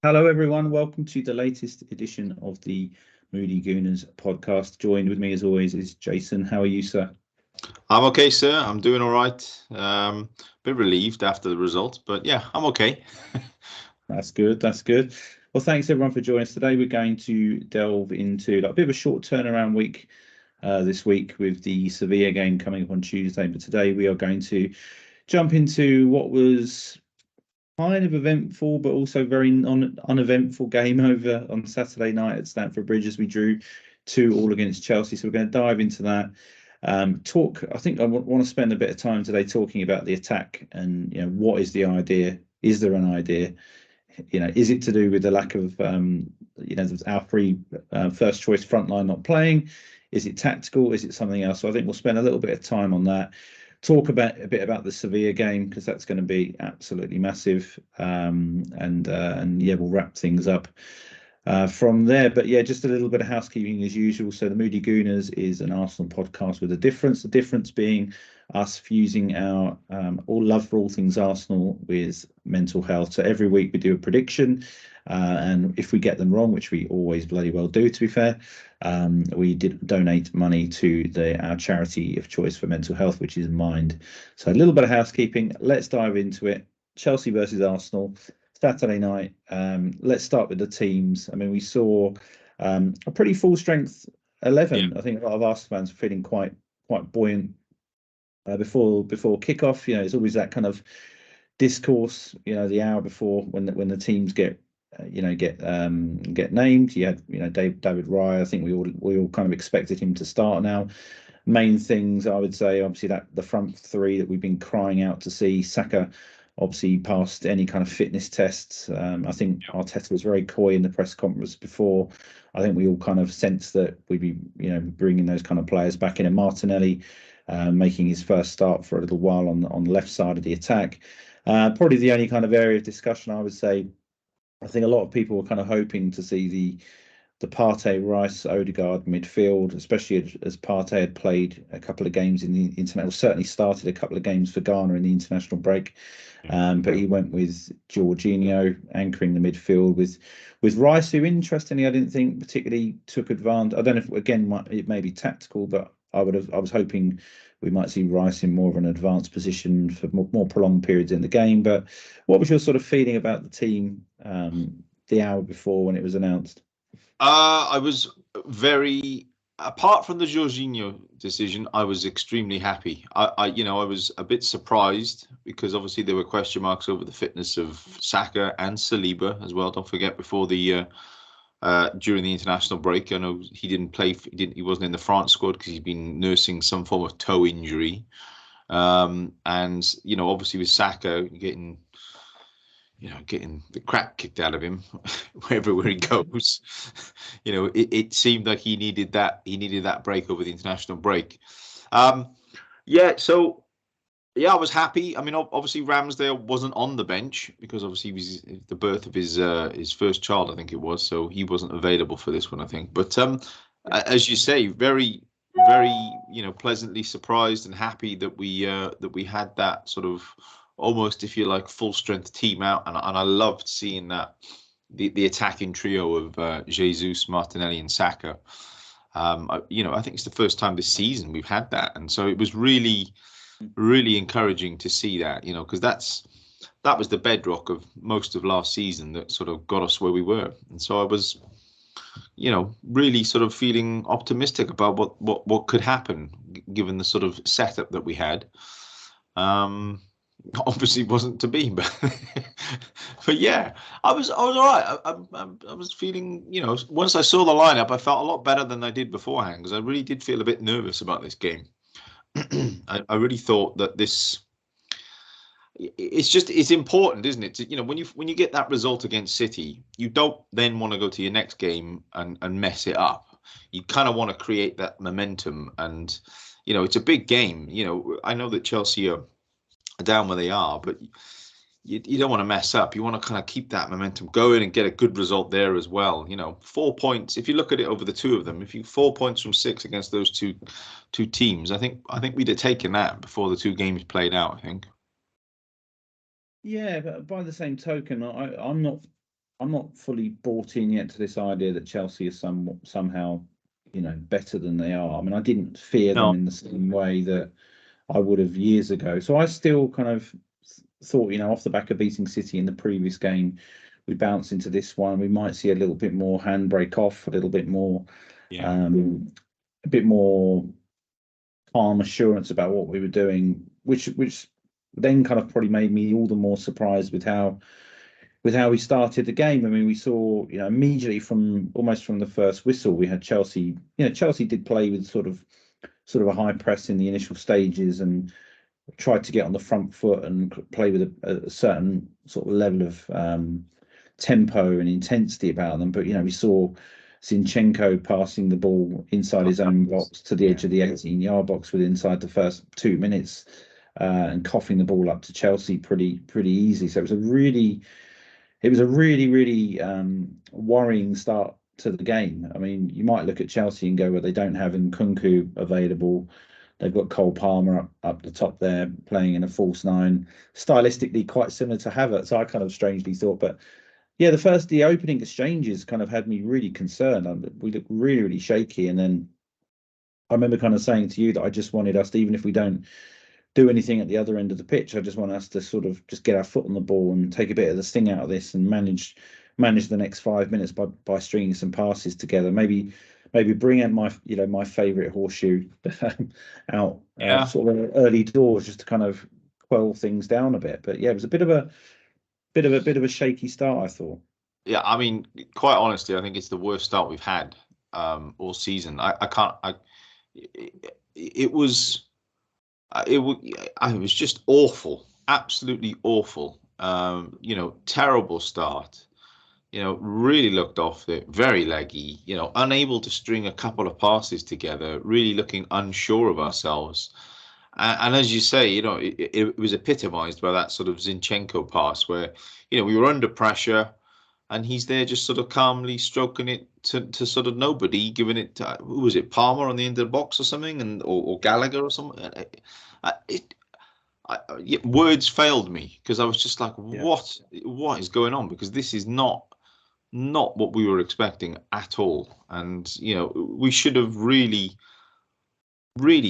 Hello, everyone. Welcome to the latest edition of the Moody Gooners podcast. Joined with me, as always, is Jason. How are you, sir? I'm okay, sir. I'm doing all right. Bit relieved after the result, but yeah, I'm okay. That's good. That's good. Well, thanks everyone for joining us today. We're going to delve into like a bit of a short turnaround week this week with the Sevilla game coming up on Tuesday. But today we are going to jump into what was kind of eventful, but also very uneventful game over on Saturday night at Stamford Bridge as we drew 2-2 against Chelsea. So we're going to dive into that. I think I want to spend a bit of time today talking about the attack and what is the idea? Is there an idea? Is it to do with the lack of our three first choice frontline not playing? Is it tactical? Is it something else? So I think we'll spend a little bit of time on that. Talk about a bit about the Sevilla game because that's going to be absolutely massive. And yeah, we'll wrap things up from there. But yeah, just a little bit of housekeeping as usual. So the Moody Gooners is an Arsenal podcast with a difference. The difference being us fusing our all love for all things Arsenal with mental health. So every week we do a prediction, and if we get them wrong, which we always bloody well do, to be fair, we did donate money to our charity of choice for mental health, which is Mind. So a little bit of housekeeping. Let's dive into it. Chelsea versus Arsenal. Saturday night. Let's start with the teams. I mean, we saw a pretty full strength 11. I think a lot of Arsenal fans are feeling quite buoyant before kickoff. It's always that kind of discourse. The hour before when the teams get named. You had David Raya. I think we all kind of expected him to start now. Main things I would say, obviously, that the front three that we've been crying out to see. Saka obviously passed any kind of fitness tests. I think Arteta was very coy in the press conference before. I think we all kind of sensed that we'd be bringing those kind of players back in. And Martinelli making his first start for a little while on the left side of the attack. Probably the only kind of area of discussion I would say. I think a lot of people were kind of hoping to see the Partey, Rice, Odegaard midfield, especially as Partey had played a couple of games in the international, certainly started a couple of games for Ghana in the international break. But he went with Jorginho anchoring the midfield with Rice, who interestingly I didn't think particularly took advantage. I don't know if again it may be tactical, but I was hoping we might see Rice in more of an advanced position for more prolonged periods in the game. But what was your sort of feeling about the team the hour before when it was announced? I was apart from the Jorginho decision, I was extremely happy. I was a bit surprised because obviously there were question marks over the fitness of Saka and Saliba as well. Don't forget before during the international break, I know he didn't play. He wasn't in the France squad because he's been nursing some form of toe injury. And obviously with Saka getting the crap kicked out of him wherever he goes. It seemed like he needed that break over the international break. I was happy. I mean, obviously Ramsdale wasn't on the bench because obviously he was the birth of his first child, I think it was, so he wasn't available for this one, I think. But as you say, very, very, pleasantly surprised and happy that we had that sort of almost, if you like, full strength team out, and I loved seeing that the attacking trio of Jesus, Martinelli, and Saka. I think it's the first time this season we've had that, and so it was really, really encouraging to see that, because that was the bedrock of most of last season that sort of got us where we were, and so I was, really sort of feeling optimistic about what could happen given the sort of setup that we had. Obviously wasn't to be, but yeah, I was all right. I was feeling, once I saw the lineup, I felt a lot better than I did beforehand because I really did feel a bit nervous about this game. I really thought that it's important, isn't it? When you get that result against City, you don't then want to go to your next game and mess it up. You kind of want to create that momentum, and it's a big game. I know that Chelsea are down where they are, but you don't want to mess up. You want to kind of keep that momentum going and get a good result there as well. 4 points. If you look at it over the two of them, 4 points from 6 against those two teams, I think we'd have taken that before the two games played out. I think. Yeah, but by the same token, I'm not I'm not fully bought in yet to this idea that Chelsea is somehow, better than they are. I mean, I didn't fear them No. in the same way that I would have years ago. So I still kind of thought, off the back of beating City in the previous game, we bounce into this one. We might see a little bit more handbrake off, a little bit more, Yeah. a bit more calm assurance about what we were doing, which then kind of probably made me all the more surprised with how we started the game. I mean, we saw, immediately from almost from the first whistle, we had Chelsea. Chelsea did play with sort of a high press in the initial stages and tried to get on the front foot and play with a certain sort of level of tempo and intensity about them. But we saw Zinchenko passing the ball inside his own box to the edge of the 18-yard box with inside the first 2 minutes, and coughing the ball up to Chelsea pretty easy. So it was a really really worrying start to the game. I mean, you might look at Chelsea and go, well, they don't have Nkunku available. They've got Cole Palmer up the top there, playing in a false nine, stylistically quite similar to Havertz. I kind of strangely thought, but yeah, the opening exchanges kind of had me really concerned. We looked really shaky, and then I remember kind of saying to you that I just wanted us, even if we don't do anything at the other end of the pitch, I just want us to sort of just get our foot on the ball and take a bit of the sting out of this and manage the next 5 minutes by stringing some passes together. Maybe bring out my favourite horseshoe out, Yeah. sort of early doors, just to kind of quell things down a bit. But yeah, it was a bit of a shaky start, I thought. Yeah, I mean, quite honestly, I think it's the worst start we've had all season. I can't. It was it was just awful, absolutely awful. Terrible start. Really looked off it, very leggy. Unable to string a couple of passes together. Really looking unsure of ourselves. And as you say, it was epitomised by that sort of Zinchenko pass where, we were under pressure. And he's there just sort of calmly stroking it to sort of nobody, giving it to, who was it, Palmer on the end of the box or something, or Gallagher or something. Words failed me because I was just like, Yeah. what is going on? Because this is not what we were expecting at all. And we should have really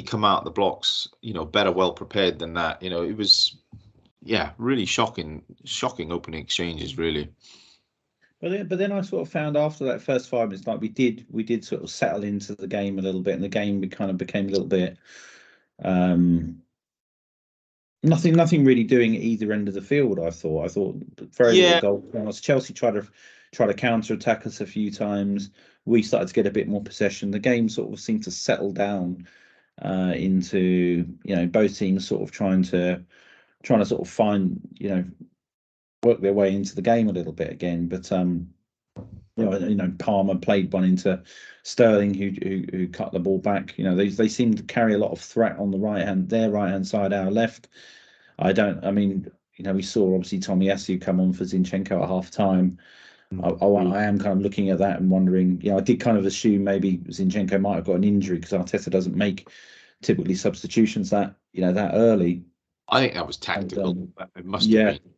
come out the blocks, better, well prepared than that. It was, really shocking opening exchanges, really. But then I sort of found after that first 5 minutes, like we did sort of settle into the game a little bit, and the game kind of became a little bit nothing really doing at either end of the field. I thought very little Yeah. goal. Chelsea tried to counter attack us a few times. We started to get a bit more possession. The game sort of seemed to settle down into both teams sort of trying to sort of find work their way into the game a little bit again. But Palmer played one into Sterling, who cut the ball back. They seem to carry a lot of threat on their right hand side, our left. I mean, we saw obviously Tomiyasu come on for Zinchenko at half time. I am kind of looking at that and wondering, I did kind of assume maybe Zinchenko might have got an injury because Arteta doesn't make typically substitutions that early. I think that was tactical. And, It must have been.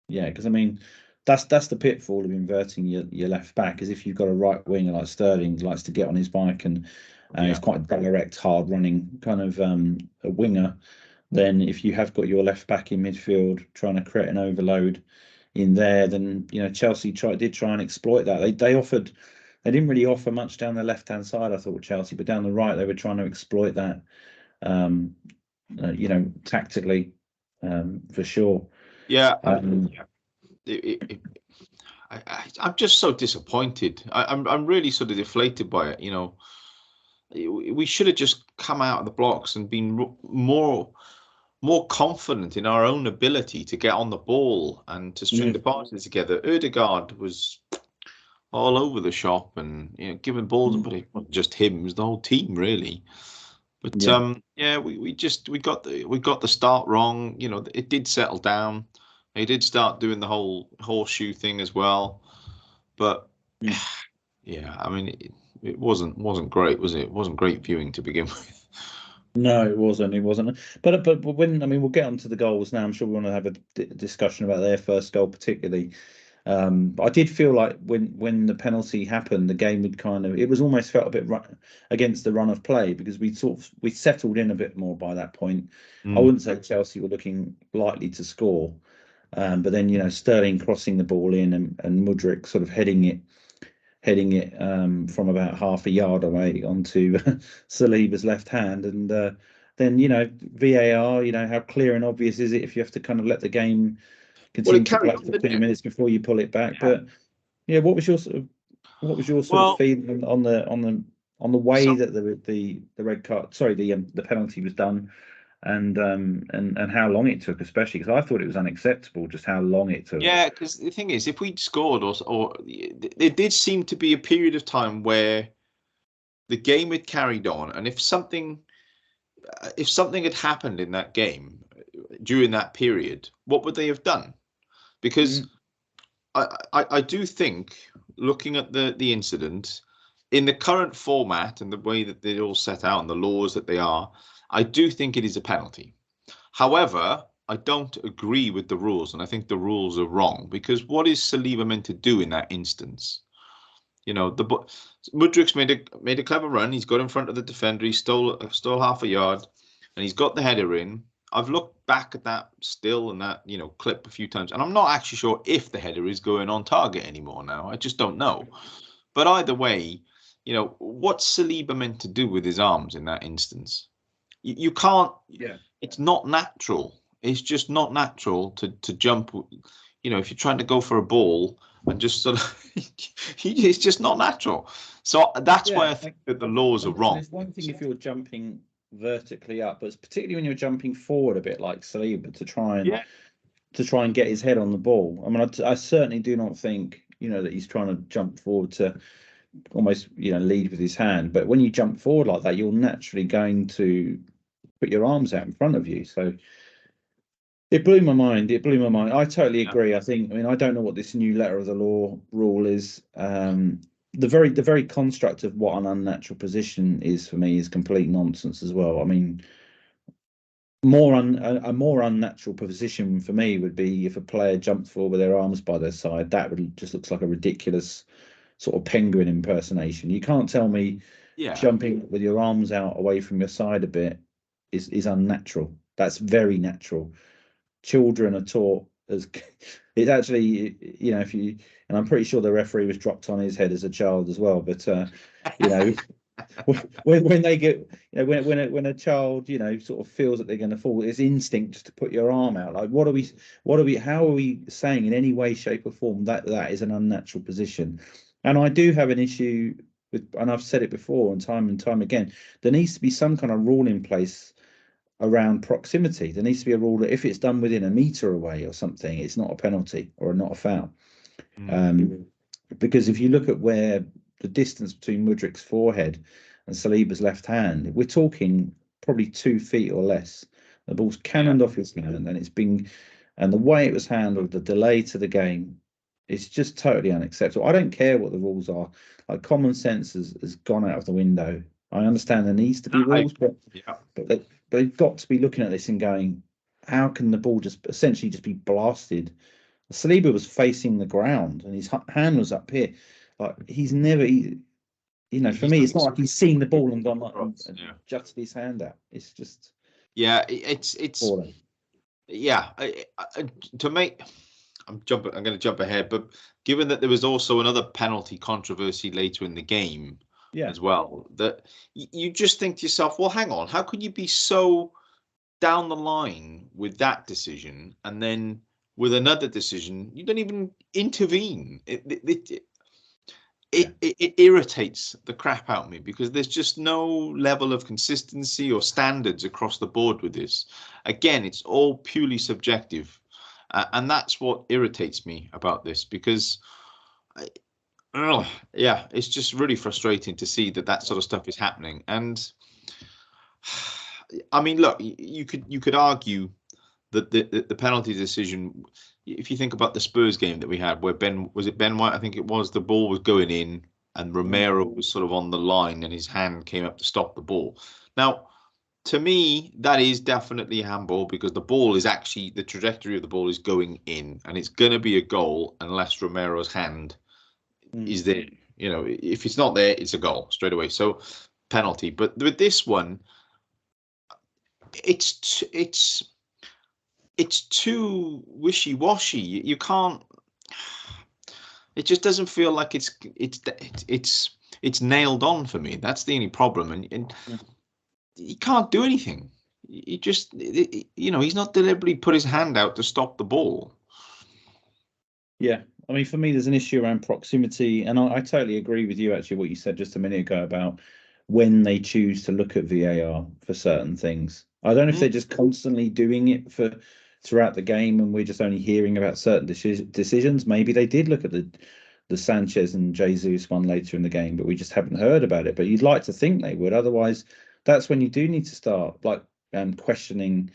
Yeah, because I mean, that's the pitfall of inverting your left back, is if you've got a right winger like Sterling who likes to get on his bike and he's quite direct, hard running kind of a winger. Then if you have got your left back in midfield trying to create an overload in there, then Chelsea did try and exploit that. They didn't really offer much down the left hand side, I thought, Chelsea, but down the right they were trying to exploit that, tactically, for sure. Yeah. I'm just so disappointed. I'm really sort of deflated by it. We should have just come out of the blocks and been more confident in our own ability to get on the ball and to string the passes together. Ødegaard was all over the shop and giving balls, but it wasn't just him; it was the whole team really. But we got the start wrong. It did settle down. They did start doing the whole horseshoe thing as well. But yeah, I mean, it wasn't great, was it? It wasn't great viewing to begin with. No, it wasn't. But when we'll get onto the goals now. I'm sure we want to have a discussion about their first goal particularly. But I did feel like when the penalty happened, the game would it was almost felt a bit against the run of play, because we settled in a bit more by that point. I wouldn't say Chelsea were looking likely to score, but then Sterling crossing the ball in, and Mudryk sort of heading it from about half a yard away onto Saliba's left hand, and then VAR. How clear and obvious is it if you have to kind of let the game continue to play for 2 minutes before you pull it back? Yeah. But yeah, what was your sort of feeling on the way that the red card, sorry, the penalty was done, and how long it took, especially because I thought it was unacceptable just how long it took. Yeah, because the thing is, if we'd scored, or it did seem to be a period of time where the game had carried on, and if something had happened in that game during that period, what would they have done? Because I do think, looking at the incident in the current format and the way that they're all set out and the laws that they are, I do think it is a penalty. However, I don't agree with the rules, and I think the rules are wrong, because what is Saliba meant to do in that instance? Mudryk's made a clever run. He's got in front of the defender. He stole half a yard, and he's got the header in. I've looked back at that still and that clip a few times, and I'm not actually sure if the header is going on target anymore now. I just don't know. But either way, what's Saliba meant to do with his arms in that instance? You can't. Yeah. It's not natural. It's just not natural to jump. If you're trying to go for a ball and just sort of, it's just not natural. So that's why I think that the laws are wrong. It's one thing if you're jumping vertically up, but it's particularly when you're jumping forward a bit like Saliba to try and get his head on the ball. I mean, I certainly do not think that he's trying to jump forward to almost lead with his hand. But when you jump forward like that, you're naturally going to put your arms out in front of you. So it blew my mind. I totally agree. I mean, I don't know what this new letter of the law rule is. The very construct of what an unnatural position is, for me, is complete nonsense as well. I mean, a more unnatural position for me would be if a player jumped forward with their arms by their side. That would just looks like a ridiculous sort of penguin impersonation. You can't tell me jumping with your arms out away from your side a bit is unnatural. That's very natural. Children are taught as it's actually, if you, and I'm pretty sure the referee was dropped on his head as a child as well. But when they get, when a child, sort of feels that they're going to fall, it's instinct to put your arm out. Like, how are we saying in any way, shape, or form that is an unnatural position? And I do have an issue with, and I've said it before and time again, there needs to be some kind of rule in place around proximity. There needs to be a rule that if it's done within a metre away or something, it's not a penalty or not a foul. Because if you look at where the distance between Mudryk's forehead and Saliba's left hand, we're talking probably 2 feet or less. The ball's cannoned off his hand, and the way it was handled, the delay to the game, it's just totally unacceptable. I don't care what the rules are. Like, common sense has gone out of the window. I understand there needs to be rules, but they've got to be looking at this and going, how can the ball just essentially just be blasted? Saliba was facing the ground and his hand was up here. Like, he's never, for me, it's not like he's seen the ball and gone like and jutted his hand out. It's just it's boring. I'm going to jump ahead, but given that there was also another penalty controversy later in the game as well, that you just think to yourself, well, hang on, how could you be so down the line with that decision, and then with another decision you don't even intervene? It irritates the crap out of me, because there's just no level of consistency or standards across the board with this. Again, it's all purely subjective. And that's what irritates me about this, because, it's just really frustrating to see that sort of stuff is happening. And I mean, look, you could argue that the penalty decision, if you think about the Spurs game that we had, where Ben White, I think it was, the ball was going in and Romero was sort of on the line and his hand came up to stop the ball. Now, To me, that is definitely a handball because the ball is actually, the trajectory of the ball is going in, and it's going to be a goal unless Romero's hand is there. You know, if it's not there, it's a goal straight away. So penalty. But with this one, it's too wishy-washy. You can't. It just doesn't feel like it's nailed on for me. That's the only problem, and he can't do anything. He just, he's not deliberately put his hand out to stop the ball. Yeah, I mean, for me, there's an issue around proximity, and I totally agree with you. Actually, what you said just a minute ago about when they choose to look at VAR for certain things. I don't know if they're just constantly doing it throughout the game, and we're just only hearing about certain decisions. Maybe they did look at the Sanchez and Jesus one later in the game, but we just haven't heard about it. But you'd like to think they would. Otherwise, that's when you do need to start questioning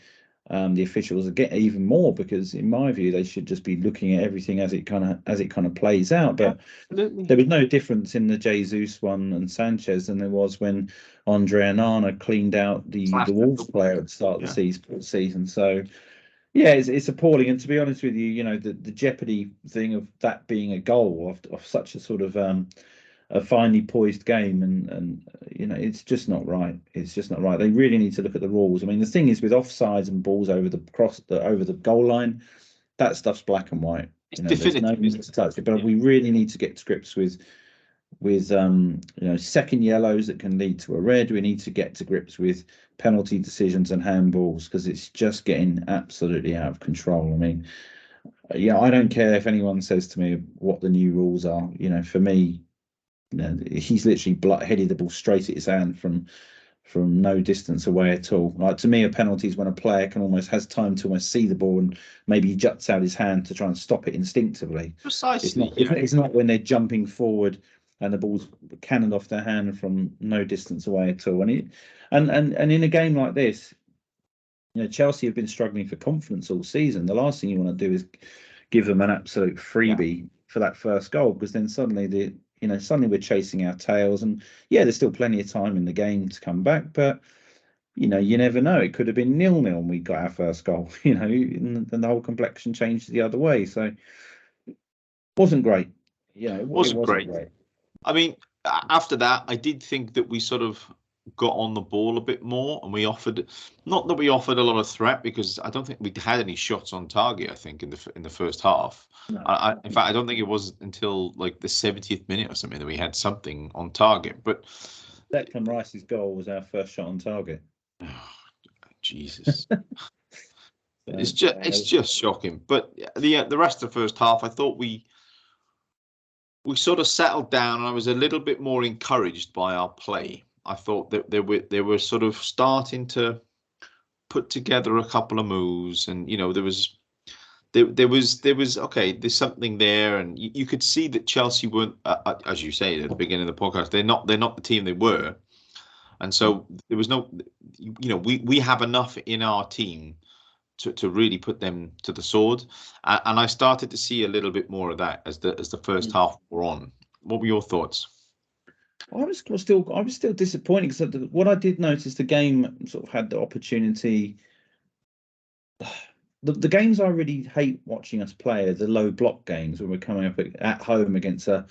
the officials again even more, because in my view they should just be looking at everything as it kind of plays out. But there was no difference in the Jesus one and Sanchez than there was when Andre Onana cleaned out the Wolves player at the start of the season. So yeah, it's appalling. And to be honest with you, the jeopardy thing of that being a goal of such a sort of a finely poised game, and it's just not right. It's just not right. They really need to look at the rules. I mean, the thing is with offsides and balls over the goal line, that stuff's black and white. There's no need to touch it. But we really need to get to grips with second yellows that can lead to a red. We need to get to grips with penalty decisions and handballs, because it's just getting absolutely out of control. I mean, I don't care if anyone says to me what the new rules are. For me, he's literally headed the ball straight at his hand from no distance away at all. Like, to me, a penalty is when a player has time to almost see the ball and maybe he juts out his hand to try and stop it instinctively. Precisely. It's not when they're jumping forward and the ball's cannoned off their hand from no distance away at all. And in a game like this, Chelsea have been struggling for confidence all season. The last thing you want to do is give them an absolute freebie for that first goal, because then suddenly we're chasing our tails. And there's still plenty of time in the game to come back, but you never know. It could have been 0-0 and we got our first goal, and the whole complexion changed the other way. So it wasn't great. It wasn't great. I mean, after that, I did think that we sort of got on the ball a bit more, and we offered, not that we offered a lot of threat, because I don't think we had any shots on target. I think in the first half, no. In fact, I don't think it was until like the 70th minute or something that we had something on target. But Declan Rice's goal was our first shot on target. Oh, Jesus. It's just shocking. But the rest of the first half, I thought we sort of settled down, and I was a little bit more encouraged by our play. I thought that they were sort of starting to put together a couple of moves, and there was okay, there's something there, and you could see that Chelsea weren't, as you say at the beginning of the podcast, they're not the team they were, and so there was no, we have enough in our team to really put them to the sword, and I started to see a little bit more of that as the first half wore on. What were your thoughts? I was still disappointed, because what I did notice, the game sort of had the opportunity. The games I really hate watching us play are the low block games, when we're coming up at home against a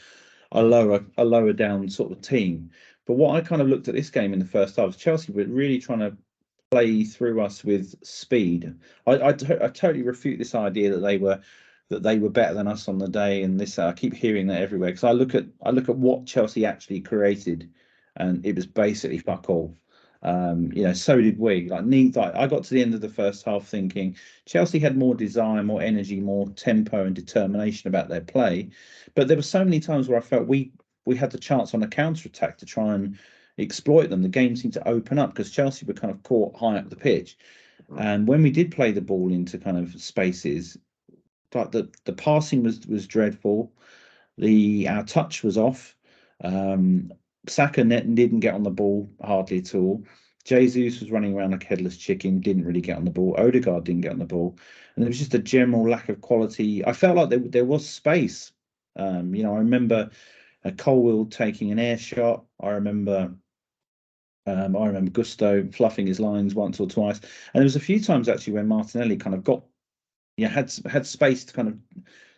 lower down sort of team. But what I kind of looked at this game in the first half, Chelsea were really trying to play through us with speed. I totally refute this idea that they were better than us on the day, and this I keep hearing that everywhere, because I look at what Chelsea actually created, and it was basically fuck all. So did we. I got to the end of the first half thinking Chelsea had more desire, more energy, more tempo and determination about their play, but there were so many times where I felt we had the chance on a counter attack to try and exploit them. The game seemed to open up because Chelsea were kind of caught high up the pitch, and when we did play the ball into kind of spaces, like the passing was dreadful. Our touch was off. Saka didn't get on the ball hardly at all. Jesus was running around like a headless chicken, didn't really get on the ball. Odegaard didn't get on the ball, and there was just a general lack of quality. I felt like there was space. I remember Colwill taking an air shot. I remember I remember Gusto fluffing his lines once or twice, and there was a few times actually when Martinelli kind of got, had space to kind of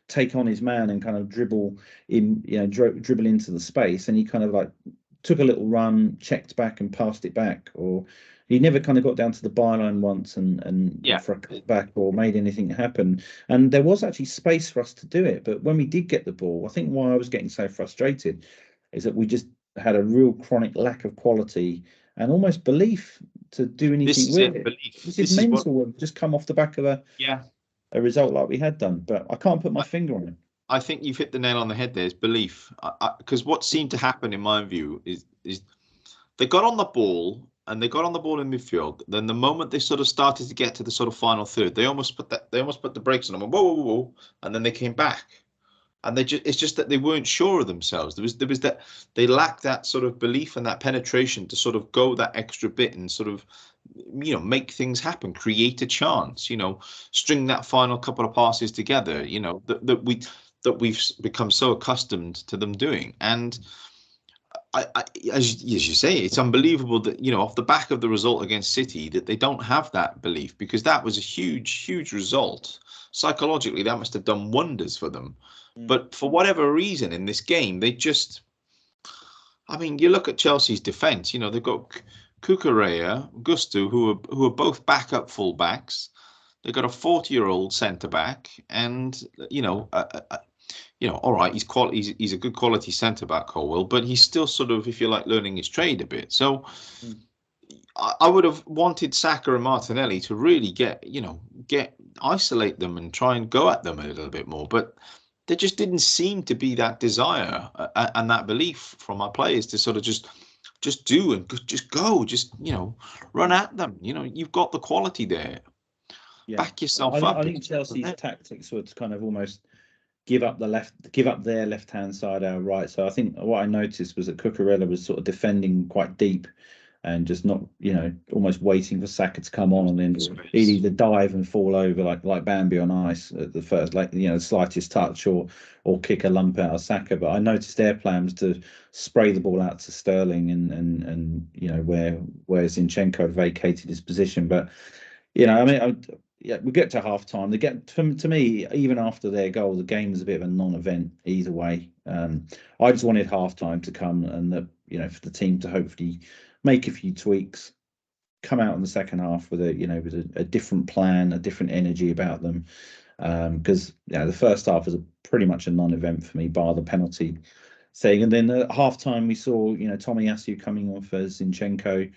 take on his man and kind of dribble in, dribble into the space, and he kind of like took a little run, checked back, and passed it back, or he never kind of got down to the byline once and for a cutback or made anything happen. And there was actually space for us to do it, but when we did get the ball, I think why I was getting so frustrated is that we just had a real chronic lack of quality and almost belief to do anything with it. Belief. This is mental. What... just come off the back of a result like we had done, but I can't put my finger on it. I think you've hit the nail on the head there. Is belief, because what seemed to happen in my view is they got on the ball and they got on the ball in midfield. Then the moment they sort of started to get to the sort of final third, they almost put the brakes on them and whoa, whoa, whoa, and then they came back. And it's just that they weren't sure of themselves. There was that they lacked that sort of belief and that penetration to sort of go that extra bit and sort of, make things happen, create a chance, string that final couple of passes together, that we've become so accustomed to them doing. And as you say, it's unbelievable that, off the back of the result against City, that they don't have that belief, because that was a huge, huge result. Psychologically, that must have done wonders for them. But for whatever reason in this game, they just, you look at Chelsea's defence, they've got Cucurella, Gusto, who are both backup fullbacks. They've got a 40-year-old centre-back, and, all right, he's a good quality centre-back, Colwell, but he's still sort of, if you like, learning his trade a bit. So I would have wanted Saka and Martinelli to really isolate them and try and go at them a little bit more, but there just didn't seem to be that desire and that belief from our players to sort of just do and just go, run at them. You've got the quality there. Yeah. Back yourself up. I think Chelsea's tactics were to kind of almost give up their left-hand side, our right. So I think what I noticed was that Cucurella was sort of defending quite deep and just not, almost waiting for Saka to come on, and then he'd either dive and fall over like Bambi on ice at the first, the slightest touch, or kick a lump out of Saka. But I noticed their plan was to spray the ball out to Sterling and where Zinchenko vacated his position. But we get to half time. They get to me, even after their goal, the game was a bit of a non-event either way. I just wanted half time to come and for the team to hopefully make a few tweaks, come out in the second half with a different plan, a different energy about them. Because the first half was pretty much a non-event for me, bar the penalty thing. And then at half time we saw Tomiyasu coming off as Zinchenko,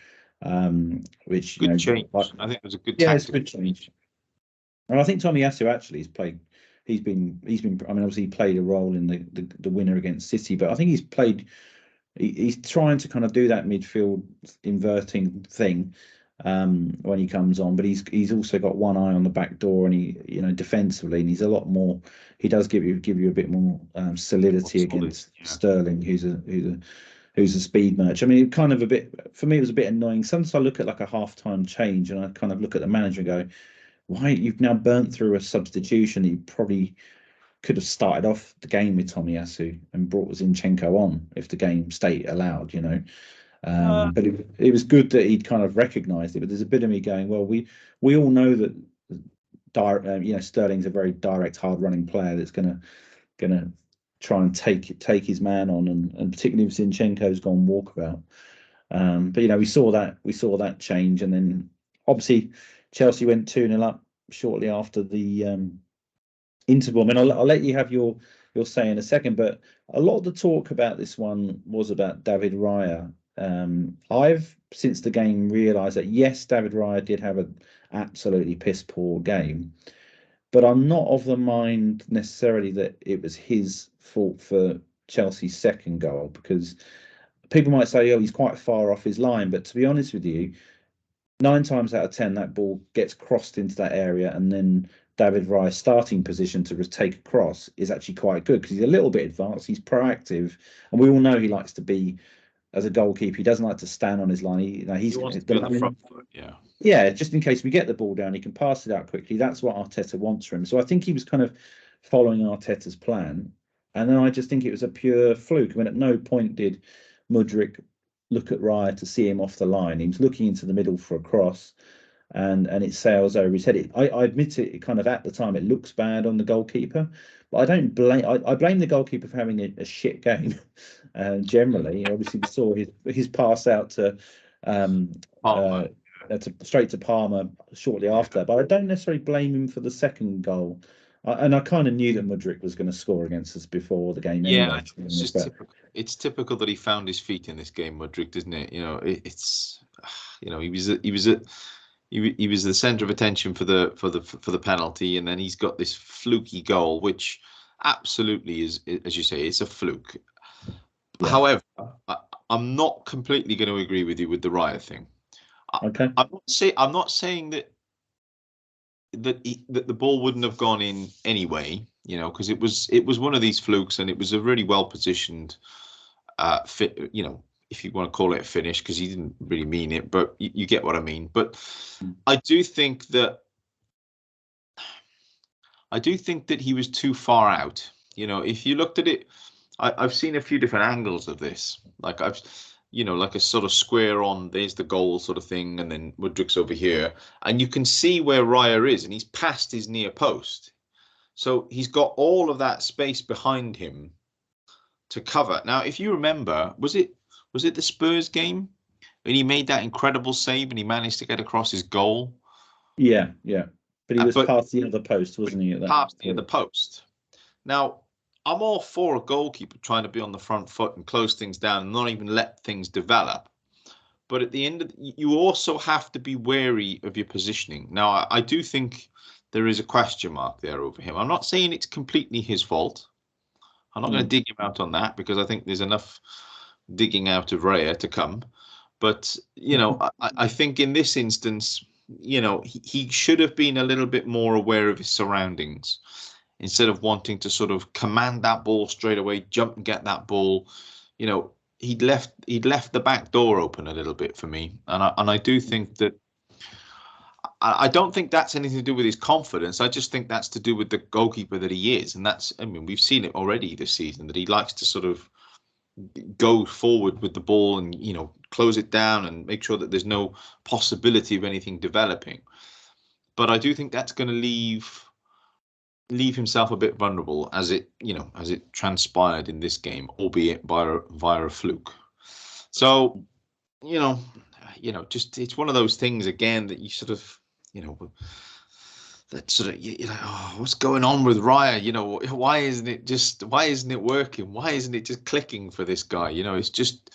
which good change. I think it was a good it's a good change. And I think Tomiyasu actually has played. He's been. Obviously he played a role in the winner against City, but I think he's played. He's trying to kind of do that midfield inverting thing when he comes on, but he's also got one eye on the back door, and he defensively, and he's a lot more. He does give you a bit more solidity against Sterling, who's a speed merch. Kind of a bit for me. It was a bit annoying. Sometimes I look at like a halftime change, and I kind of look at the manager and go, "Why you've now burnt through a substitution? You probably could have started off the game with Tomiyasu and brought Zinchenko on if the game state allowed, But it was good that he'd kind of recognised it. But there's a bit of me going, well, we all know that Sterling's a very direct, hard-running player that's gonna try and take his man on, and particularly if Zinchenko's gone walkabout. But we saw that change, and then obviously Chelsea went 2-0 up shortly after the interval. I'll let you have your say in a second, but a lot of the talk about this one was about David Raya. I've since the game realised that yes, David Raya did have an absolutely piss poor game, but I'm not of the mind necessarily that it was his fault for Chelsea's second goal, because people might say, oh, he's quite far off his line, but to be honest with you, 9 times out of 10 that ball gets crossed into that area, and then David Raya's starting position to take a cross is actually quite good, because he's a little bit advanced, he's proactive, and we all know he likes to be, as a goalkeeper, he doesn't like to stand on his line. He wants to be on the front foot, just in case we get the ball down, he can pass it out quickly. That's what Arteta wants from him. So I think he was kind of following Arteta's plan, and then I just think it was a pure fluke. At no point did Mudryk look at Raya to see him off the line. He was looking into the middle for a cross, and it sails over his head. I admit it kind of at the time it looks bad on the goalkeeper, but I don't blame. I blame the goalkeeper for having a shit game. Generally, obviously we saw his pass out to Palmer. straight to Palmer shortly after that, but I don't necessarily blame him for the second goal. And I kind of knew that Mudryk was going to score against us before the game Yeah, anyway. it's just typical. It's typical that he found his feet in this game, Mudryk, isn't it? It's he was the center of attention for the penalty, and then he's got this fluky goal, which absolutely is, as you say, it's a fluke. Yeah. However, I'm not completely going to agree with you with the Raya thing. Okay. I'm not saying that the ball wouldn't have gone in anyway, because it was one of these flukes, and it was a really well positioned fit, if you want to call it a finish, because he didn't really mean it, but you get what I mean. But I do think that he was too far out. If you looked at it, I've seen a few different angles of this. Like like a sort of square on, there's the goal sort of thing, and then Mudryk's over here, and you can see where Raya is, and he's past his near post. So he's got all of that space behind him to cover. Now, if you remember, was it the Spurs game when he made that incredible save and he managed to get across his goal? Yeah. But he was past the other post, wasn't he? Past the other post. Now, I'm all for a goalkeeper trying to be on the front foot and close things down and not even let things develop. But at the end you also have to be wary of your positioning. Now, I do think there is a question mark there over him. I'm not saying it's completely his fault. I'm not going to dig him out on that, because I think there's enough digging out of Raya to come. But, I think in this instance, he should have been a little bit more aware of his surroundings, instead of wanting to sort of command that ball straight away, jump and get that ball. He'd left the back door open a little bit for me. And I do think that, I don't think that's anything to do with his confidence. I just think that's to do with the goalkeeper that he is. And we've seen it already this season, that he likes to sort of go forward with the ball and, close it down and make sure that there's no possibility of anything developing. But I do think that's going to leave himself a bit vulnerable, as it transpired in this game, albeit via a fluke. So, just, it's one of those things again that you sort of, that sort of, you're like, oh, what's going on with Raya? Why isn't it working? Why isn't it just clicking for this guy? It's just,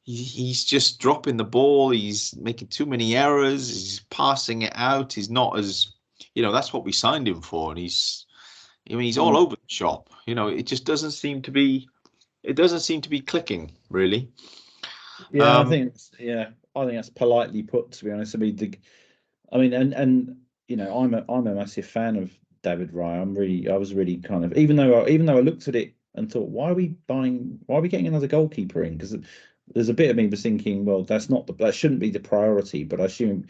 he's just dropping the ball. He's making too many errors. He's passing it out. He's not as, that's what we signed him for. And he's all over the shop. It just doesn't seem to be clicking, really. Yeah, I think that's politely put, to be honest. I'm a massive fan of David Raya. I was really kind of, even though I looked at it and thought, why are we getting another goalkeeper in? Because there's a bit of me was thinking, well, that shouldn't be the priority. But then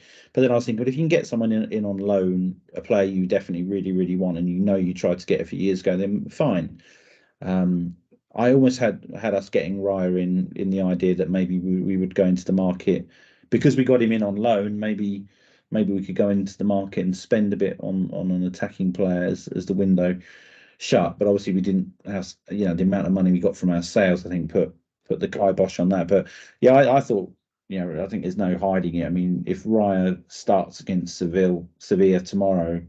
I was thinking, but if you can get someone in on loan, a player you definitely really, really want, and you tried to get a few years ago, then fine. I almost had us getting Raya in the idea that maybe we would go into the market, because we got him in on loan. Maybe we could go into the market and spend a bit on an attacking player as the window shut. But obviously we didn't have, the amount of money we got from our sales, I think, put the kibosh on that. But yeah, I thought, I think there's no hiding it. I mean, if Raya starts against Sevilla tomorrow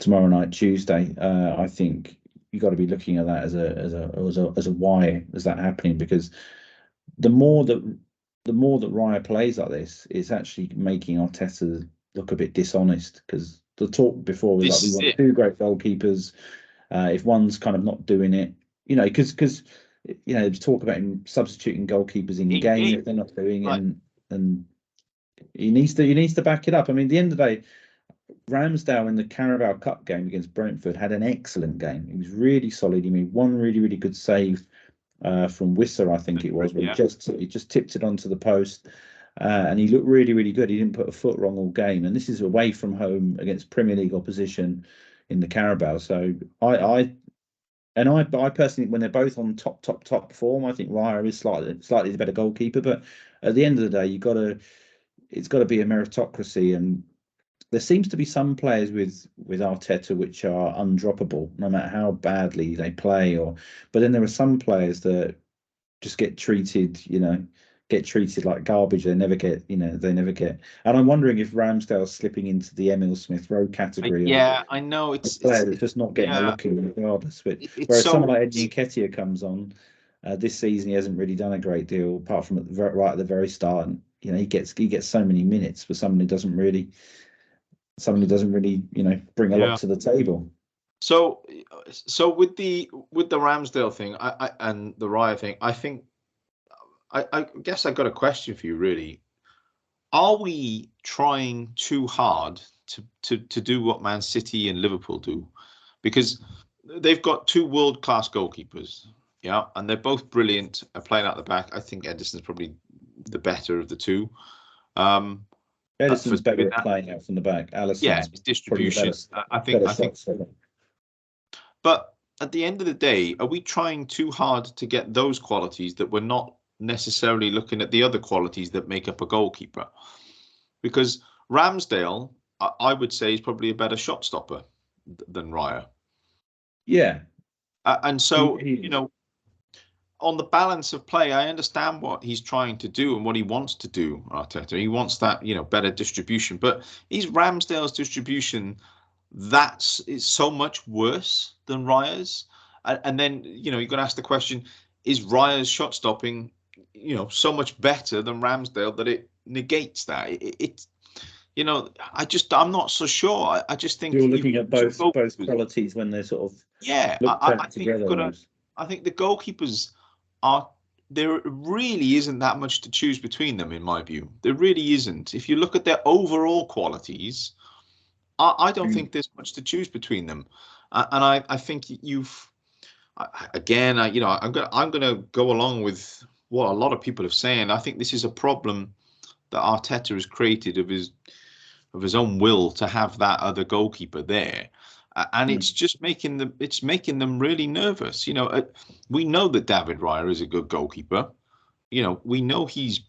night, Tuesday, I think you got to be looking at that as a why is that happening? Because the more that Raya plays like this, it's actually making Arteta look a bit dishonest, because the talk before was like, we want two great goalkeepers. If one's kind of not doing it, because there's talk about him substituting goalkeepers in game if they're not doing it, and he needs to back it up. I mean, at the end of the day, Ramsdale in the Carabao Cup game against Brentford had an excellent game. He was really solid. He made one really, really good save from Wissa, I think it was, where he just tipped it onto the post, and he looked really, really good. He didn't put a foot wrong all game, and this is away from home against Premier League opposition in the Carabao. So I And I personally, when they're both on top form, I think Raya is slightly the better goalkeeper. But at the end of the day, it's got to be a meritocracy, and there seems to be some players with Arteta which are undroppable, no matter how badly they play. But then there are some players that just get treated like garbage. They never get. And I'm wondering if Ramsdale's slipping into the Emil Smith Rowe category of Yeah, I know a player that's just not getting a look in regardless. But it's whereas so someone like Eddie Nketiah comes on this season, he hasn't really done a great deal apart from right at the very start. And he gets so many minutes for someone who doesn't really bring a lot yeah. to the table. So with the Ramsdale thing, I and the Raya thing, I think I guess I got a question for you really. Are we trying too hard to do what Man City and Liverpool do? Because they've got two world-class goalkeepers, yeah, and they're both brilliant at playing out the back. I think Ederson's probably the better of the two. Edison's better at playing out from the back. Alisson's it's distribution. I think. But at the end of the day, are we trying too hard to get those qualities that we're not necessarily looking at the other qualities that make up a goalkeeper? Because Ramsdale, I would say, is probably a better shot stopper than Raya. Yeah. And so, on the balance of play, I understand what he's trying to do and what he wants to do, Arteta. He wants that, better distribution. But is Ramsdale's distribution is so much worse than Raya's? And then, you've got to ask the question, is Raya's shot stopping, so much better than Ramsdale that it negates that? I'm not so sure. I just think you're looking at both qualities when they're sort of I think together. I think the goalkeepers there really isn't that much to choose between them, in my view. There really isn't. If you look at their overall qualities, I don't think there's much to choose between them. And I think I'm gonna go along with what a lot of people are saying. I think this is a problem that Arteta has created of his own will to have that other goalkeeper there. And it's just making them really nervous. We know that David Raya is a good goalkeeper. We know he's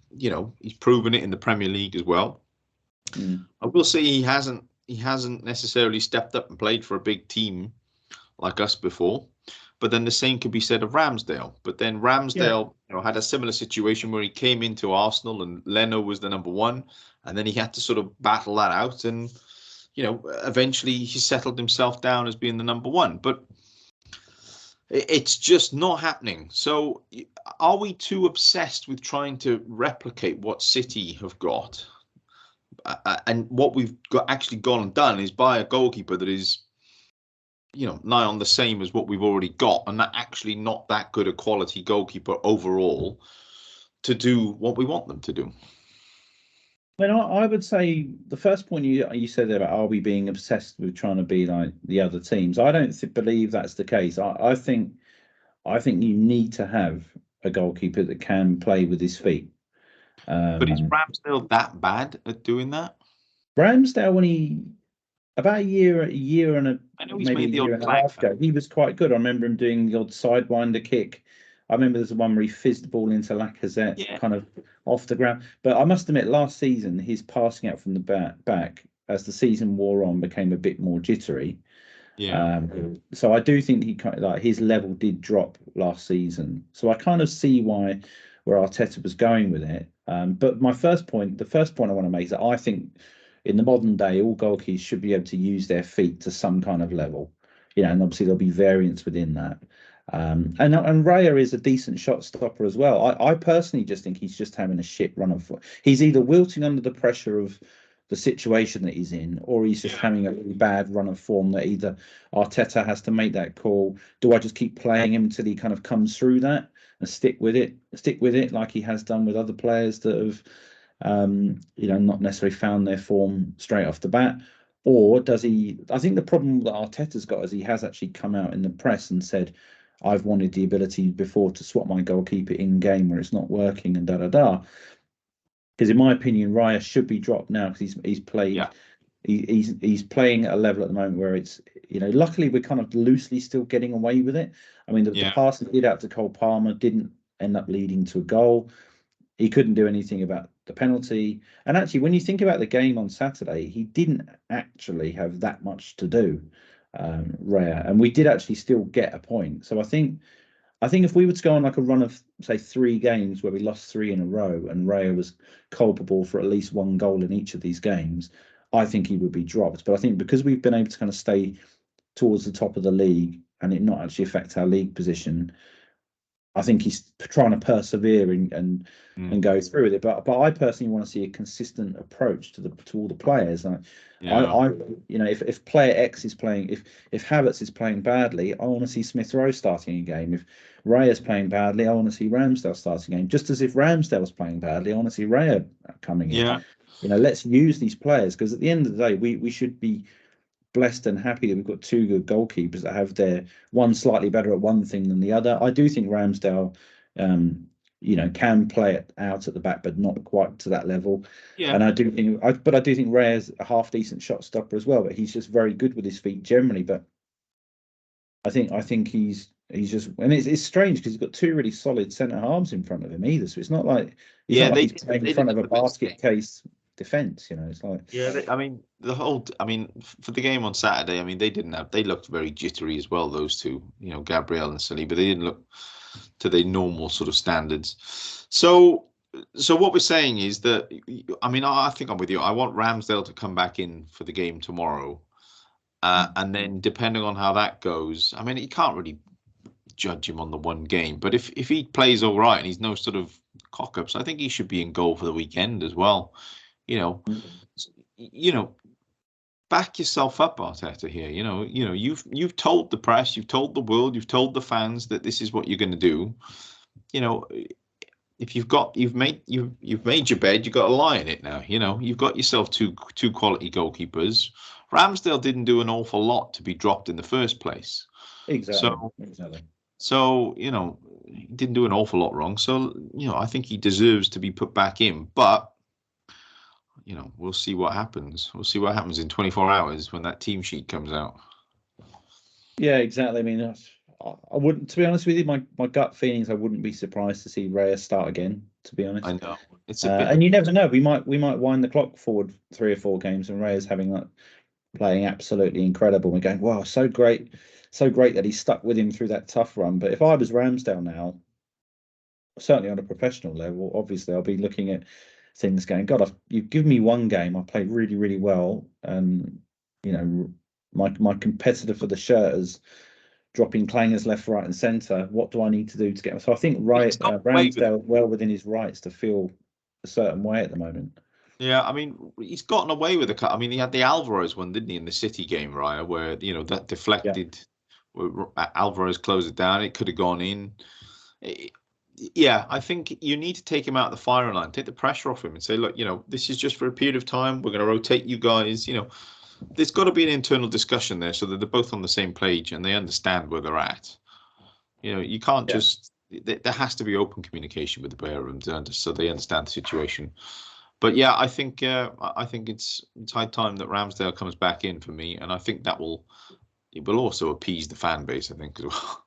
proven it in the Premier League as well. I will say he hasn't necessarily stepped up and played for a big team like us before. But then the same could be said of Ramsdale. But then Ramsdale had a similar situation where he came into Arsenal and Leno was the number one, and then he had to sort of battle that out, and eventually he settled himself down as being the number one. But it's just not happening. So are we too obsessed with trying to replicate what City have got? And what we've actually gone and done is buy a goalkeeper that is nigh on the same as what we've already got, and that actually not that good a quality goalkeeper overall to do what we want them to do. Well, I would say the first point you said there about are we being obsessed with trying to be like the other teams? I don't believe that's the case. I think you need to have a goalkeeper that can play with his feet. But is Ramsdale that bad at doing that? Ramsdale, when about a year and maybe a year and a half ago, he was quite good. I remember him doing the odd sidewinder kick. I remember there's the one where he fizzed the ball into Lacazette, kind of off the ground. But I must admit, last season, his passing out from the back, as the season wore on, became a bit more jittery. So I do think his level did drop last season. So I kind of see where Arteta was going with it. But the first point I want to make is that I think in the modern day, all goalkeepers should be able to use their feet to some kind of level, and obviously there'll be variance within that. And Raya is a decent shot stopper as well. I personally just think he's just having a shit run of. He's either wilting under the pressure of the situation that he's in, or he's just having a really bad run of form that either Arteta has to make that call. Do I just keep playing him until he kind of comes through that and stick with it like he has done with other players that have not necessarily found their form straight off the bat? Or does he? I think the problem that Arteta's got is he has actually come out in the press and said, I've wanted the ability before to swap my goalkeeper in game where it's not working and Because in my opinion, Raya should be dropped now because he's played He's playing at a level at the moment where it's, luckily we're kind of loosely still getting away with it. I mean, the pass he did out to Cole Palmer didn't end up leading to a goal. He couldn't do anything about the penalty. And actually, when you think about the game on Saturday, he didn't actually have that much to do, Raya, and we did actually still get a point. So I think if we were to go on like a run of, say, 3 games where we lost 3 in a row and Raya was culpable for at least 1 goal in each of these games, I think he would be dropped. But I think because we've been able to kind of stay towards the top of the league and it not actually affect our league position, I think he's trying to persevere and go through with it. But I personally want to see a consistent approach to all the players. I if player X is playing, if Havertz is playing badly, I want to see Smith Rowe starting a game. If Raya's playing badly, I want to see Ramsdale starting a game. Just as if Ramsdale's playing badly, I want to see Raya coming in. Yeah. Let's use these players, because at the end of the day, we should be blessed and happy that we've got 2 good goalkeepers that have their one slightly better at one thing than the other. I do think Ramsdale, can play it out at the back, but not quite to that level. Yeah. And I do think Raya's a half decent shot stopper as well, but he's just very good with his feet generally. But I think he's just, and it's strange because he's got 2 really solid centre halves in front of him either. So it's not like he's playing in front of a basket case defense. It's like, for the game on Saturday, they looked very jittery as well, those 2, Gabriel and Sully, but they didn't look to their normal sort of standards. So what we're saying is that, I think I'm with you. I want Ramsdale to come back in for the game tomorrow, and then depending on how that goes, you can't really judge him on the one game, but if he plays all right and he's no sort of cock-ups, I think he should be in goal for the weekend as well. Back yourself up, Arteta here. You've told the press, you've told the world, you've told the fans that this is what you're going to do. If you've made your bed, you've got to lie in it now. You've got yourself two quality goalkeepers. Ramsdale didn't do an awful lot to be dropped in the first place. Exactly. So, he didn't do an awful lot wrong. So, I think he deserves to be put back in. But we'll see what happens. We'll see what happens in 24 hours when that team sheet comes out. Yeah, exactly. I wouldn't, to be honest with you, my gut feelings, I wouldn't be surprised to see Raya start again, to be honest. I know. It's a bit, and you never know. We might wind the clock forward 3 or 4 games and Raya's playing absolutely incredible. We're going, wow, so great that he stuck with him through that tough run. But if I was Ramsdale now, certainly on a professional level, obviously I'll be looking at things going, God, you've given me 1 game, I played really, really well, and my competitor for the shirt is dropping clangers left, right, and centre. What do I need to do to get? So I think Ramsdale well within his rights to feel a certain way at the moment. Yeah, he's gotten away with it. He had the Alvarez one, didn't he, in the City game, Raya, where that deflected. Where Alvarez closed it down. It could have gone in. Yeah, I think you need to take him out of the firing line, take the pressure off him and say, look, this is just for a period of time. We're going to rotate you guys. There's got to be an internal discussion there so that they're both on the same page and they understand where they're at. You can't just, there has to be open communication with the player room so they understand the situation. But yeah, I think it's high time that Ramsdale comes back in for me. And I think it will also appease the fan base, I think, as well.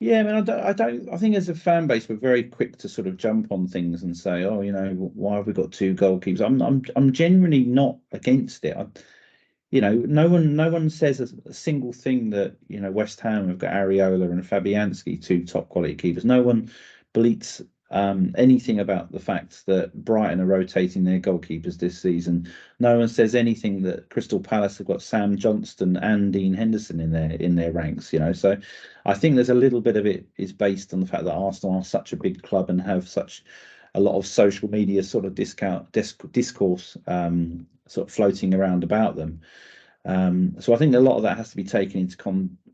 Yeah, I think as a fan base, we're very quick to sort of jump on things and say, oh, why have we got 2 goalkeepers? I'm genuinely not against it. No one says a single thing that, West Ham have got Areola and Fabianski, 2 top quality keepers. No one bleats anything about the fact that Brighton are rotating their goalkeepers this season. No one says anything that Crystal Palace have got Sam Johnston and Dean Henderson in their ranks. So I think there's a little bit of it is based on the fact that Arsenal are such a big club and have such a lot of social media sort of discourse sort of floating around about them. So I think a lot of that has to be taken into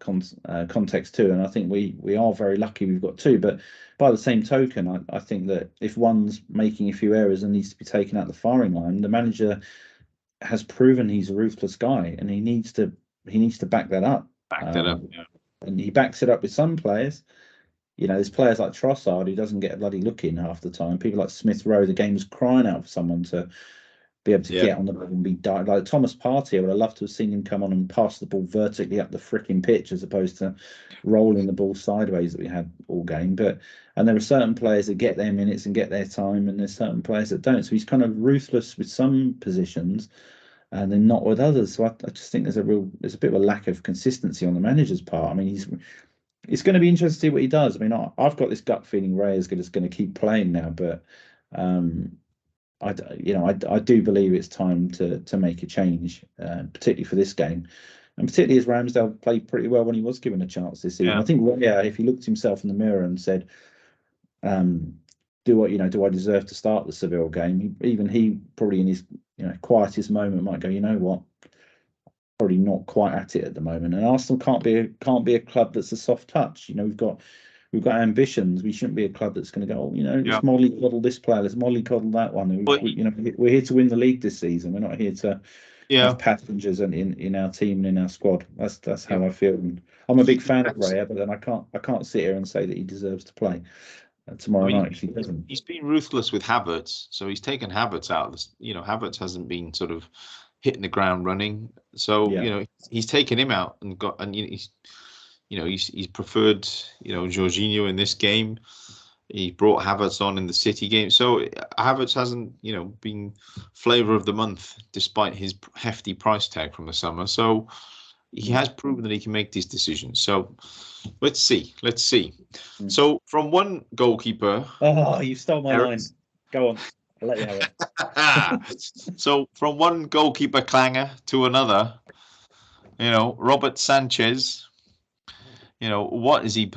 context too, and I think we are very lucky we've got 2. But by the same token, I think that if one's making a few errors and needs to be taken out the firing line, the manager has proven he's a ruthless guy, and he needs to back that up. Yeah. And he backs it up with some players. There's players like Trossard who doesn't get a bloody look in half the time. People like Smith Rowe, the game was crying out for someone to be able to get on the ball and be like Thomas Partey. I would have loved to have seen him come on and pass the ball vertically up the freaking pitch as opposed to rolling the ball sideways that we had all game. And there are certain players that get their minutes and get their time, and there's certain players that don't. So he's kind of ruthless with some positions and then not with others. So I just think there's a bit of a lack of consistency on the manager's part. I mean, it's going to be interesting to see what he does. I mean, I've got this gut feeling Ray is going to keep playing now, but I do believe it's time to make a change, particularly for this game, and particularly as Ramsdale played pretty well when he was given a chance this season. I think, if he looked himself in the mirror and said, do I deserve to start the Seville game? Even he probably in his quietest moment might go, you know what, probably not quite at it at the moment. And Arsenal can't be a club that's a soft touch. We've got ambitions. We shouldn't be a club that's going to go, let's mollycoddle this player, let's mollycoddle that one. We're here to win the league this season. We're not here to have passengers in our team and in our squad. That's how I feel. And I'm a big fan of Raya, but then I can't sit here and say that he deserves to play tomorrow night if he doesn't. He's been ruthless with Havertz, so he's taken Havertz out. Havertz hasn't been sort of hitting the ground running, so he's taken him out and he's preferred Jorginho in this game. He brought Havertz on in the City game, so Havertz hasn't been flavour of the month despite his hefty price tag from the summer. So he has proven that he can make these decisions. So let's see. So from one goalkeeper, you stole my line. Go on, I'll let you have it. So from one goalkeeper clanger to another, Robert Sanchez. What is he?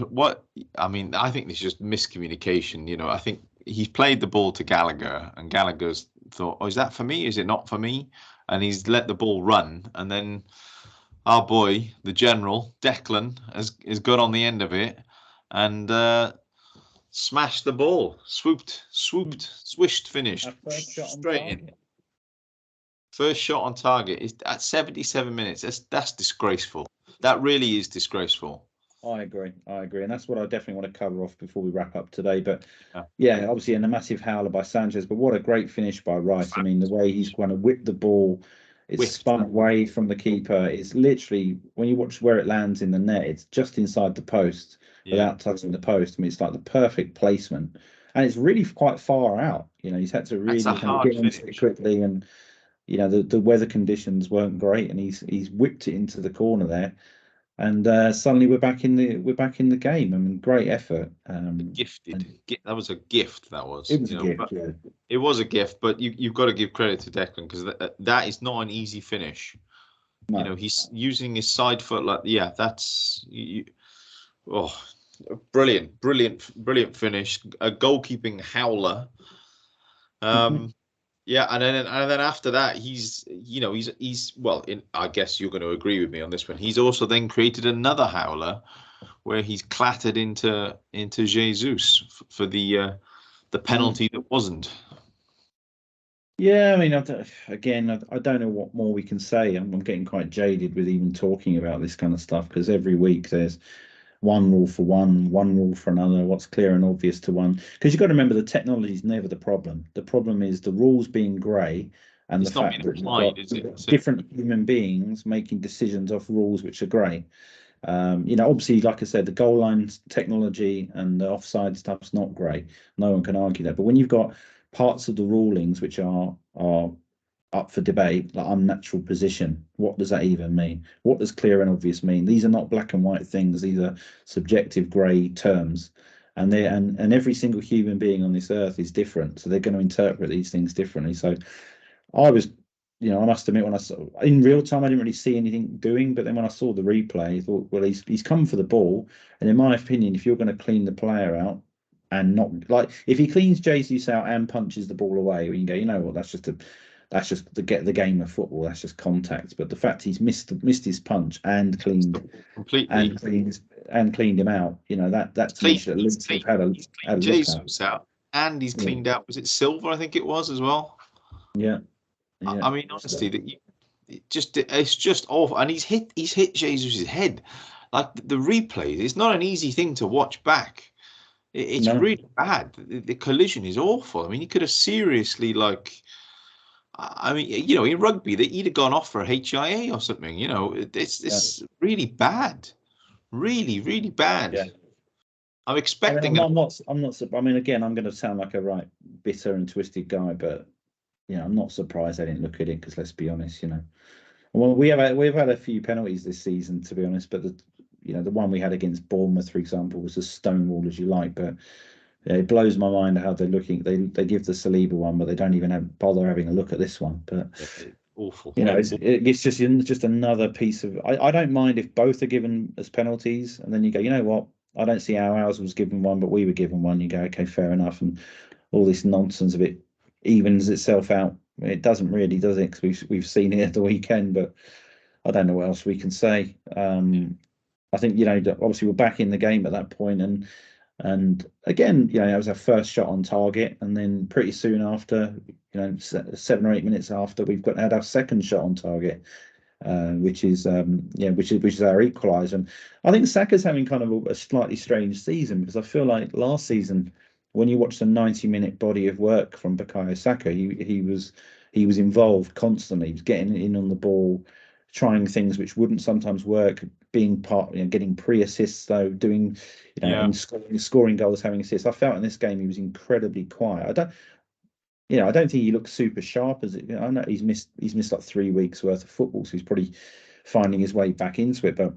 I mean, I think it's just miscommunication. I think he's played the ball to Gallagher, and Gallagher's thought, "Oh, is that for me? Is it not for me?" And he's let the ball run, and then our boy, the general Declan, has got on the end of it and smashed the ball, swished, finished straight in. First shot on target is at 77 minutes. That's disgraceful. That really is disgraceful. I agree, and that's what I definitely want to cover off before we wrap up today. But obviously, and a massive howler by Sanchez, but what a great finish by Rice. I mean, the way he's going to whip the ball, it's spun away from the keeper. It's literally, when you watch where it lands in the net, it's just inside the post without touching the post. I mean, it's like the perfect placement, and it's really quite far out. He's had to really kind of get into it quickly, and the weather conditions weren't great, and he's whipped it into the corner there. And suddenly we're back in the game. I mean, great effort. Gifted. That was a gift. That was. It was a gift. It was a gift, but you've got to give credit to Declan because that is not an easy finish. No. He's using his side foot that's brilliant finish. A goalkeeping howler. And then after that, he's I guess you're going to agree with me on this one. He's also then created another howler, where he's clattered into Jesus for the penalty that wasn't. Yeah, I mean, I don't know what more we can say. I'm getting quite jaded with even talking about this kind of stuff because every week there's one rule for one rule for another, what's clear and obvious to one. Because you've got to remember the technology is never the problem. The problem is the rules being grey and the fact that you've got different human beings making decisions off rules which are grey. Obviously, like I said, the goal line technology and the offside stuff's not great. No one can argue that. But when you've got parts of the rulings which are up for debate, like unnatural position, what does that even mean? What does clear and obvious mean? These are not black and white things. These are subjective grey terms, and every single human being on this earth is different, so they're going to interpret these things differently. So I was, I must admit, when I saw in real time, I didn't really see anything doing, but then when I saw the replay, I thought, well, he's come for the ball, and in my opinion, if you're going to clean the player out and not if he cleans Jesus out and punches the ball away, we can go, you know what, that's just the game of football. That's just contact. But the fact he's missed his punch and cleaned completely and cleaned him out, that to me should have had a Jesus out, and he's cleaned out. Was it Silva? I think it was as well. Yeah. I mean, honestly, it's just awful. And he's hit Jesus' head. Like the replays, it's not an easy thing to watch back. It's really bad. The collision is awful. I mean, he could have seriously I mean, you know, in rugby, he'd have gone off for a HIA or something. You know, it's really bad, really, really bad. Yeah. I'm expecting. I'm not. I mean, again, I'm going to sound like a right bitter and twisted guy, but I'm not surprised I didn't look at it because let's be honest, well, we've had a few penalties this season, to be honest, but the one we had against Bournemouth, for example, was as stonewall as you like, but it blows my mind how they're looking. They give the Saliba one, but they don't even bother having a look at this one. But awful. It's just another piece of. I don't mind if both are given as penalties, and then you go, you know what? I don't see how ours was given one, but we were given one. You go, okay, fair enough, and all this nonsense of it evens itself out. It doesn't really, does it? Because we've seen it at the weekend, but I don't know what else we can say. I think obviously we're back in the game at that point, and again, it was our first shot on target, and then pretty soon after, 7 or 8 minutes after, we've had our second shot on target, which is our equaliser. And I think Saka's having kind of a slightly strange season, because I feel like last season, when you watch the 90-minute body of work from Bukayo Saka, he was involved constantly. He was getting in on the ball, trying things which wouldn't sometimes work, being part, getting pre-assists though, doing, and scoring goals, having assists. I felt in this game he was incredibly quiet. I don't think he looks super sharp as it. I know he's missed like 3 weeks worth of football, so he's probably finding his way back into it. But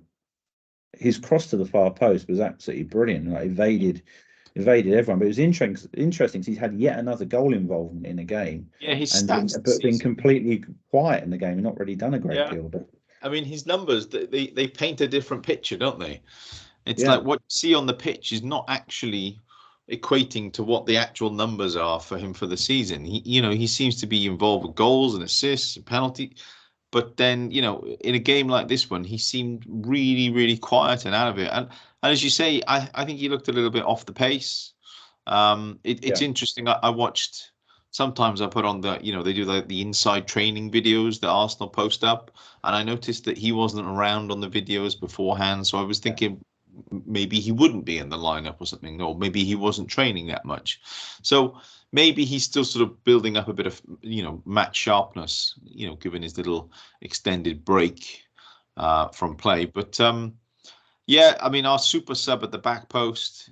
his cross to the far post was absolutely brilliant. Like evaded everyone. But it was interesting because he's had yet another goal involvement in a game. Yeah, his and stats, but been completely quiet in the game and not really done a great deal. But I mean, his numbers, they paint a different picture, don't they? It's like what you see on the pitch is not actually equating to what the actual numbers are for him for the season. He seems to be involved with goals and assists and penalty, but then, in a game like this one, he seemed really, really quiet and out of it. And as you say, I think he looked a little bit off the pace. It's interesting. I watched. Sometimes I put on they do the inside training videos that Arsenal post up, and I noticed that he wasn't around on the videos beforehand. So I was thinking maybe he wouldn't be in the lineup or something, or maybe he wasn't training that much. So maybe he's still sort of building up a bit of match sharpness, given his little extended break from play. But I mean, our super sub at the back post.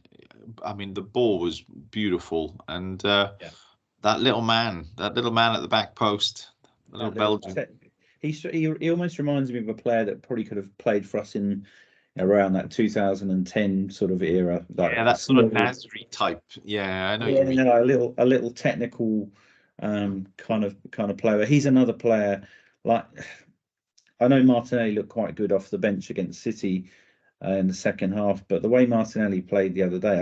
I mean, the ball was beautiful, and that little man at the back post, the little Belgian. He almost reminds me of a player that probably could have played for us in around that 2010 sort of era. That sort of Nasri type. Yeah, I know. You mean. A little technical kind of player. He's another player. Like, I know Martinelli looked quite good off the bench against City in the second half, but the way Martinelli played the other day,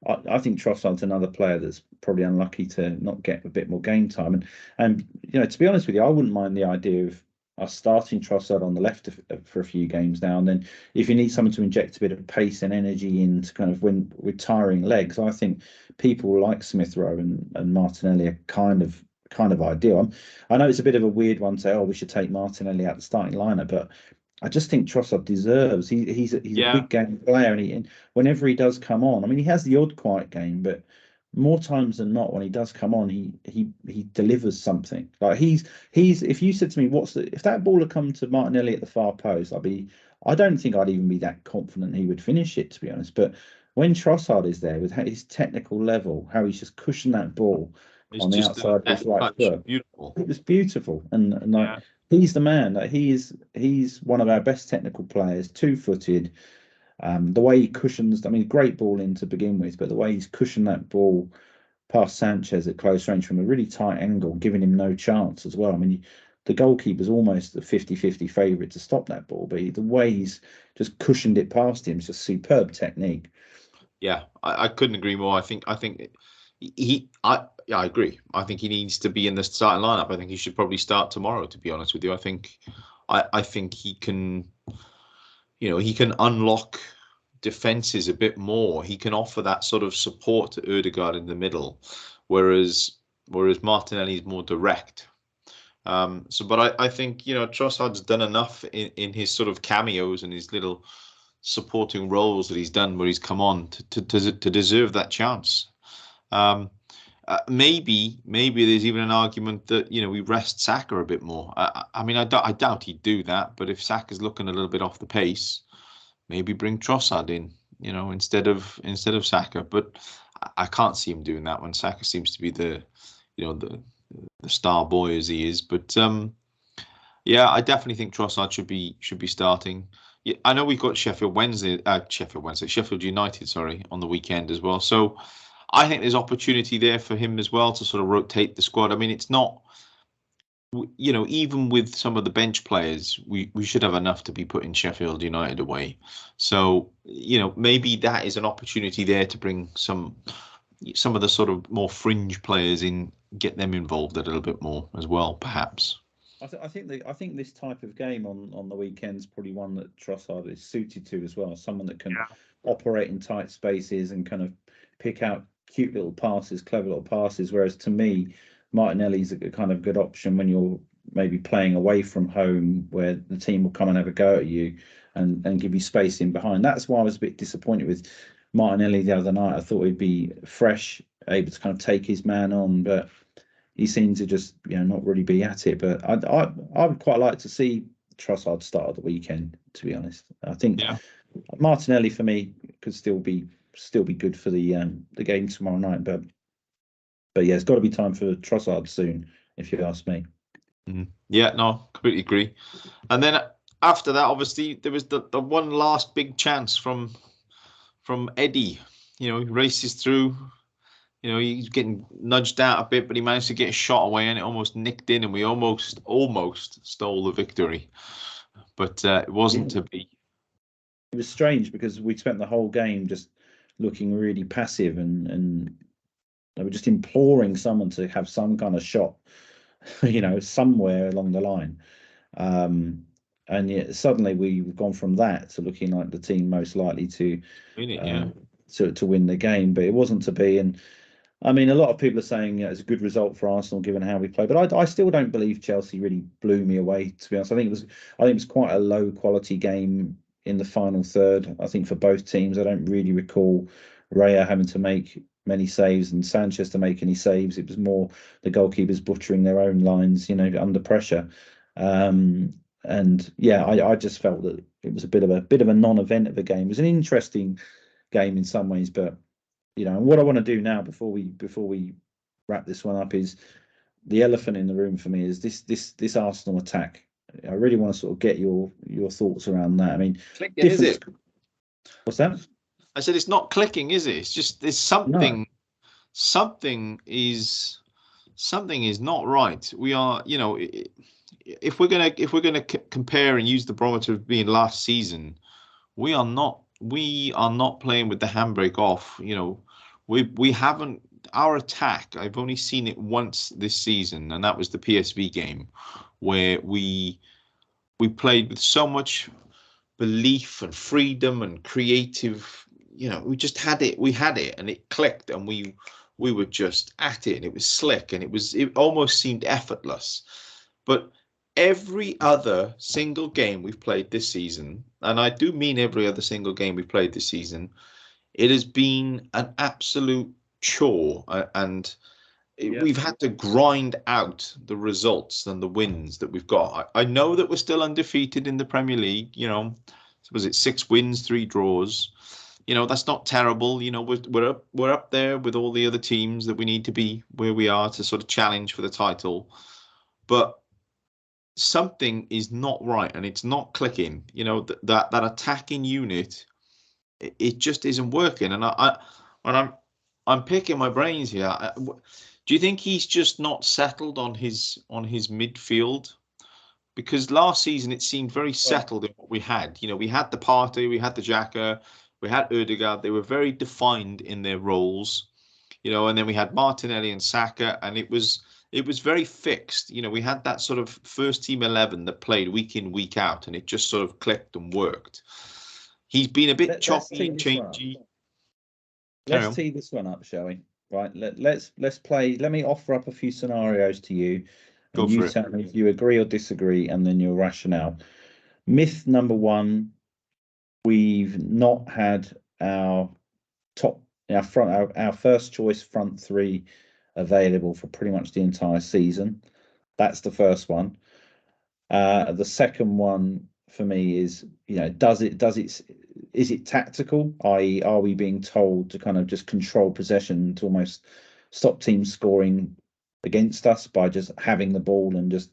I think Trossard's another player that's probably unlucky to not get a bit more game time. And to be honest with you, I wouldn't mind the idea of us starting Trossard on the left for a few games now. And then if you need someone to inject a bit of pace and energy into kind of when with tiring legs, I think people like Smith Rowe and Martinelli are kind of ideal. I know it's a bit of a weird one to say, oh, we should take Martinelli out the starting lineup, but I just think Trossard deserves. He's a big game player, and whenever he does come on, I mean, he has the odd quiet game, but more times than not, when he does come on, he delivers something. Like he's. If you said to me, if that ball had come to Martinelli at the far post, I don't think I'd even be that confident he would finish it, to be honest. But when Trossard is there with his technical level, how he's just cushioned that ball on the outside of his right foot, beautiful. It was beautiful, and like. He's the man. He's one of our best technical players, 2-footed. The way he cushions, I mean, great ball in to begin with, but the way he's cushioned that ball past Sanchez at close range from a really tight angle, giving him no chance as well. I mean, the goalkeeper's almost a 50-50 favourite to stop that ball, but the way he's just cushioned it past him is just superb technique. Yeah, I couldn't agree more. I think I agree. I think he needs to be in the starting lineup. I think he should probably start tomorrow, to be honest with you. I think he can, he can unlock defenses a bit more. He can offer that sort of support to Ødegaard in the middle, whereas Martinelli is more direct. But I think, Trossard's done enough in his sort of cameos and his little supporting roles that he's done where he's come on to deserve that chance. maybe there's even an argument that we rest Saka a bit more. I mean, I doubt he'd do that, but if Saka's looking a little bit off the pace, maybe bring Trossard in, instead of Saka. But I can't see him doing that when Saka seems to be the star boy as he is. But yeah, I definitely think Trossard should be starting. Yeah, I know we've got Sheffield United, sorry, on the weekend as well. So I think there's opportunity there for him as well to sort of rotate the squad. I mean, it's not, even with some of the bench players, we should have enough to be putting Sheffield United away. So, maybe that is an opportunity there to bring some of the sort of more fringe players in, get them involved a little bit more as well, perhaps. I think this type of game on the weekend's probably one that Trossard is suited to as well. Someone that can operate in tight spaces and kind of pick out cute little passes, clever little passes. Whereas to me, Martinelli's a kind of good option when you're maybe playing away from home, where the team will come and have a go at you and give you space in behind. That's why I was a bit disappointed with Martinelli the other night. I thought he'd be fresh, able to kind of take his man on, but he seemed to just not really be at it. But I would quite like to see Trossard start at the weekend, to be honest. I think Martinelli for me could still be good for the game tomorrow night. But yeah, it's got to be time for Trossard soon, if you ask me. Yeah, no, completely agree. And then after that, obviously there was the one last big chance from Eddie. He races through. He's getting nudged out a bit, but he managed to get a shot away, and it almost nicked in, and we almost stole the victory. But it wasn't to be. It was strange because we spent the whole game just looking really passive, and they were just imploring someone to have some kind of shot, somewhere along the line. And yet suddenly we've gone from that to looking like the team most likely to win the game, but it wasn't to be. And I mean, a lot of people are saying it's a good result for Arsenal given how we played, but I still don't believe Chelsea really blew me away, to be honest. I think it was quite a low quality game in the final third. I think for both teams, I don't really recall Raya having to make many saves and Sanchez to make any saves. It was more the goalkeepers butchering their own lines, under pressure. And yeah, I just felt that it was a bit of a non-event of a game. It was an interesting game in some ways, but and what I want to do now before we wrap this one up is the elephant in the room for me is this Arsenal attack. I really want to sort of get your thoughts around that. I mean, is it? What's that? I said it's not clicking, is it? It's just there's something. No. Something is not right. We are, if we're gonna compare and use the barometer of being last season, we are not playing with the handbrake off. We haven't. Our attack, I've only seen it once this season, and that was the PSV game, where we played with so much belief and freedom and creative. We just had it. We had it, and it clicked, and we were just at it, and it was slick, and it almost seemed effortless. But every other single game we've played this season, and I do mean every other single game we've played this season, it has been an absolute chore, and we've had to grind out the results and the wins that we've got. I know that we're still undefeated in the Premier League. Was it 6 wins, 3 draws? That's not terrible. We're up there with all the other teams that we need to be where we are to sort of challenge for the title. But something is not right, and it's not clicking. That attacking unit, it just isn't working. And I'm picking my brains here. Do you think he's just not settled on his midfield? Because last season it seemed very settled in what we had. We had the Partey, we had the Xhaka, we had Ødegaard. They were very defined in their roles, and then we had Martinelli and Saka, and it was very fixed. We had that sort of first team 11 that played week in, week out, and it just sort of clicked and worked. He's been a bit choppy and changey. Let's tee this one up, shall we? Right. Let's play. Let me offer up a few scenarios to you. And you tell me if you agree or disagree, and then your rationale. Myth number 1: we've not had our first choice front three available for pretty much the entire season. That's the first one. The second one for me is, is it tactical? I.e., are we being told to kind of just control possession to almost stop teams scoring against us by just having the ball and just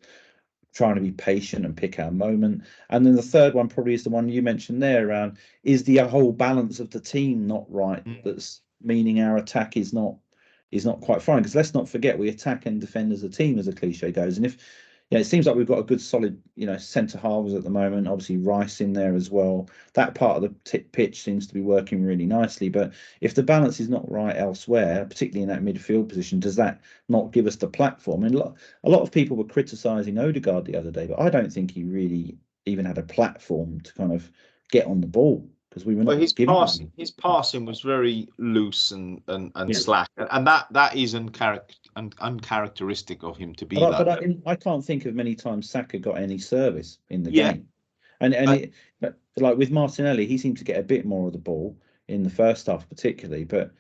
trying to be patient and pick our moment? And then the third one probably is the one you mentioned there around, is the whole balance of the team not right? That's meaning our attack is not quite fine, because let's not forget we attack and defend as a team, as the cliche goes. And if it seems like we've got a good solid centre halves at the moment, obviously Rice in there as well, that part of the pitch seems to be working really nicely. But if the balance is not right elsewhere, particularly in that midfield position, does that not give us the platform? And a lot of people were criticising Odegaard the other day, but I don't think he really even had a platform to kind of get on the ball, because we were not giving him. His passing was very loose and slack, and that is uncharacteristic of him to be like that. I can't think of many times Saka got any service in the game, but like with Martinelli, he seemed to get a bit more of the ball in the first half, particularly. But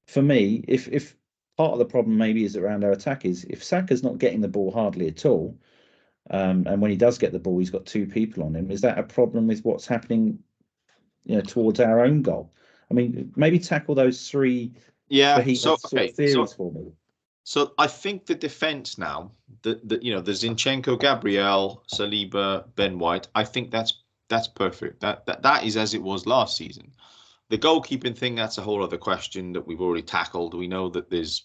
for me, if part of the problem maybe is around our attack, is if Saka's not getting the ball hardly at all, and when he does get the ball, he's got two people on him. Is that a problem with what's happening, towards our own goal? I mean, maybe tackle those three. Theories for me. So I think the defense now, the Zinchenko, Gabriel, Saliba, Ben White, I think that's perfect. That is as it was last season. The goalkeeping thing, that's a whole other question that we've already tackled. We know that there's,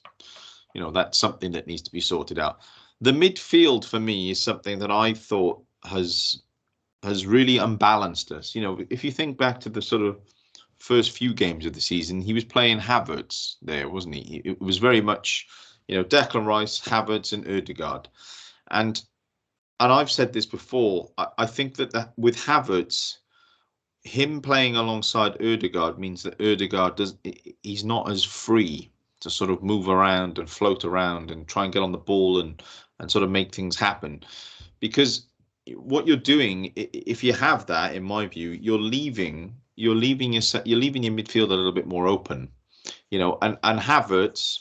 that's something that needs to be sorted out. The midfield for me is something that I thought has really unbalanced us. If you think back to the sort of first few games of the season, he was playing Havertz there, wasn't he? It was very much, Declan Rice, Havertz, and Ødegaard. And I've said this before. I think that with Havertz, him playing alongside Ødegaard means that Ødegaard he's not as free to sort of move around and float around and try and get on the ball and sort of make things happen. Because what you're doing, if you have that, in my view, you're leaving your midfield a little bit more open, and Havertz,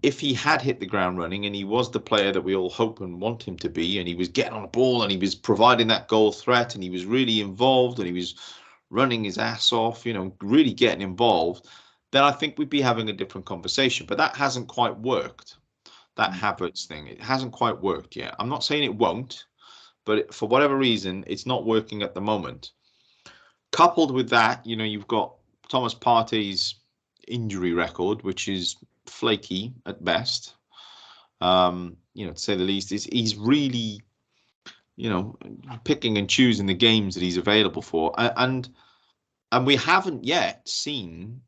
if he had hit the ground running and he was the player that we all hope and want him to be, and he was getting on the ball and he was providing that goal threat and he was really involved and he was running his ass off, really getting involved, then I think we'd be having a different conversation. But that hasn't quite worked. That Havertz thing, it hasn't quite worked yet. I'm not saying it won't, but for whatever reason, it's not working at the moment. Coupled with that, you've got Thomas Partey's injury record, which is flaky at best. To say the least. He's really, picking and choosing the games that he's available for, and we haven't yet seen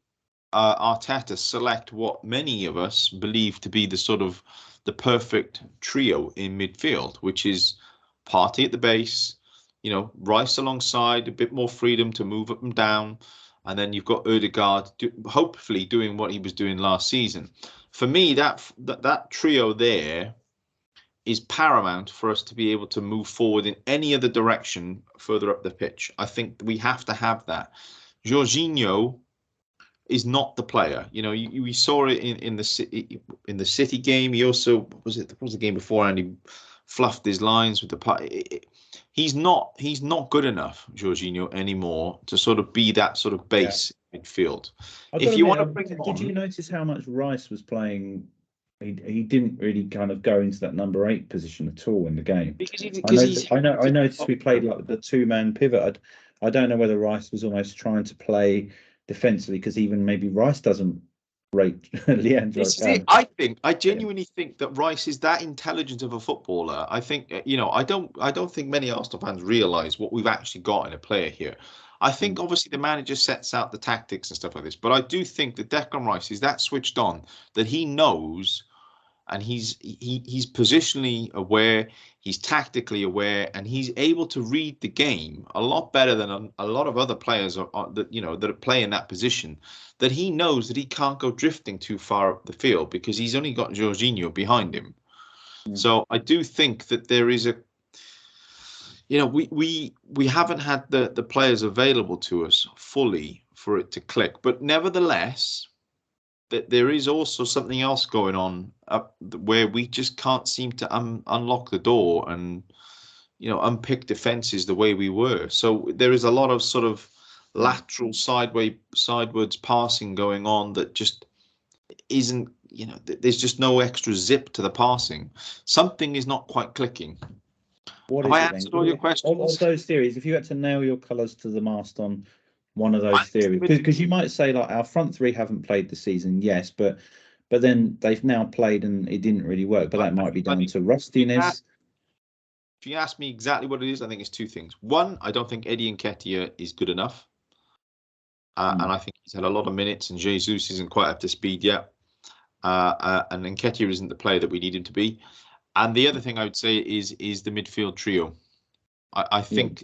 Arteta select what many of us believe to be the perfect trio in midfield, which is Partey at the base, Rice alongside, a bit more freedom to move up and down, and then you've got Ødegaard hopefully doing what he was doing last season. For me, that trio there is paramount for us to be able to move forward in any other direction further up the pitch. I think we have to have that. Jorginho is not the player. We saw it in the City game. He also was the game before, and he fluffed his lines with the. He's not good enough, Jorginho, anymore to sort of be that sort of base midfield. If you want to bring him on, did you notice how much Rice was playing? He didn't really kind of go into that number 8 position at all in the game. I noticed we played like the 2-man pivot. I don't know whether Rice was almost trying to play defensively, because even maybe Rice doesn't rate Leandro. I genuinely think that Rice is that intelligent of a footballer. I think I don't think many Arsenal fans realise what we've actually got in a player here. I think obviously the manager sets out the tactics and stuff like this, but I do think that Declan Rice is that switched on that he knows, and he's positionally aware, he's tactically aware, and he's able to read the game a lot better than a lot of other players that play in that position. That he knows that he can't go drifting too far up the field because he's only got Jorginho behind him. So I do think that there is we haven't had the players available to us fully for it to click, but nevertheless, there is also something else going on where we just can't seem to unlock the door and unpick defenses the way we were. So there is a lot of sort of lateral sidewards passing going on that just isn't. There's just no extra zip to the passing. Something is not quite clicking. Have I answered all your questions? Of those theories, if you had to nail your colours to the mast on one of those theories, because you might say like our front three haven't played this season, yes, but then they've now played and it didn't really work. But that might be down to rustiness. If you ask me exactly what it is, I think it's two things. One, I don't think Eddie Nketiah is good enough. And I think he's had a lot of minutes and Jesus isn't quite up to speed yet. And Nketiah isn't the player that we need him to be. And the other thing I would say is the midfield trio. I think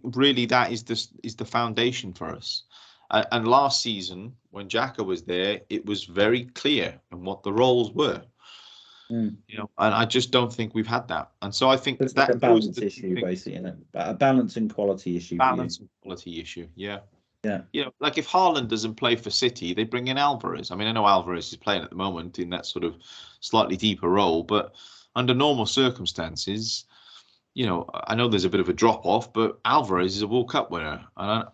really that is the foundation for us. And last season, when Xhaka was there, it was very clear in what the roles were. And I just don't think we've had that. And so I think it's like a balance issue, basically, isn't it? A balance and quality issue. Balance and quality issue, yeah. Like if Haaland doesn't play for City, they bring in Alvarez. I mean, I know Alvarez is playing at the moment in that sort of slightly deeper role, but under normal circumstances, I know there's a bit of a drop off, but Alvarez is a World Cup winner, and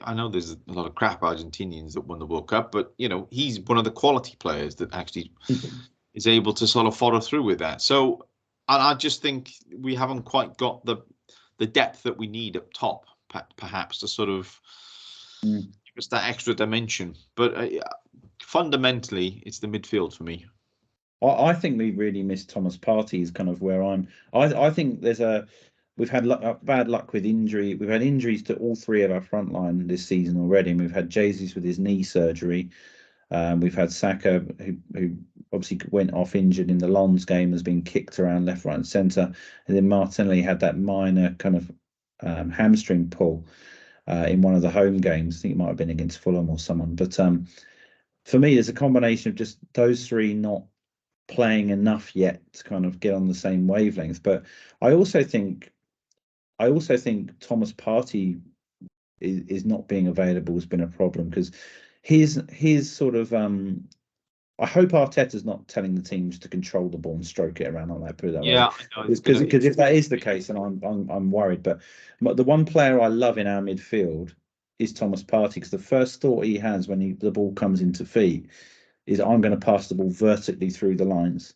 I know there's a lot of crap Argentinians that won the World Cup, but he's one of the quality players that actually is able to sort of follow through with that. So, and I just think we haven't quite got the depth that we need up top, perhaps, to sort of give us that extra dimension. But fundamentally, it's the midfield for me. I think we really missed Thomas Partey is kind of where I think we've had bad luck with injury. We've had injuries to all three of our front line this season already. And we've had Jesus with his knee surgery. We've had Saka, who obviously went off injured in the Lens game, has been kicked around left, right, and centre. And then Martinelli had that minor kind of hamstring pull in one of the home games. I think it might have been against Fulham or someone. But for me, there's a combination of just those three not playing enough yet to kind of get on the same wavelength. But I also think Thomas Partey is not being available has been a problem, because his sort of I hope Arteta's not telling the teams to control the ball and stroke it around on that. Put it that way. Because if that is the case, then I'm worried. But the one player I love in our midfield is Thomas Partey, because the first thought he has when the ball comes into feet is, I'm going to pass the ball vertically through the lines.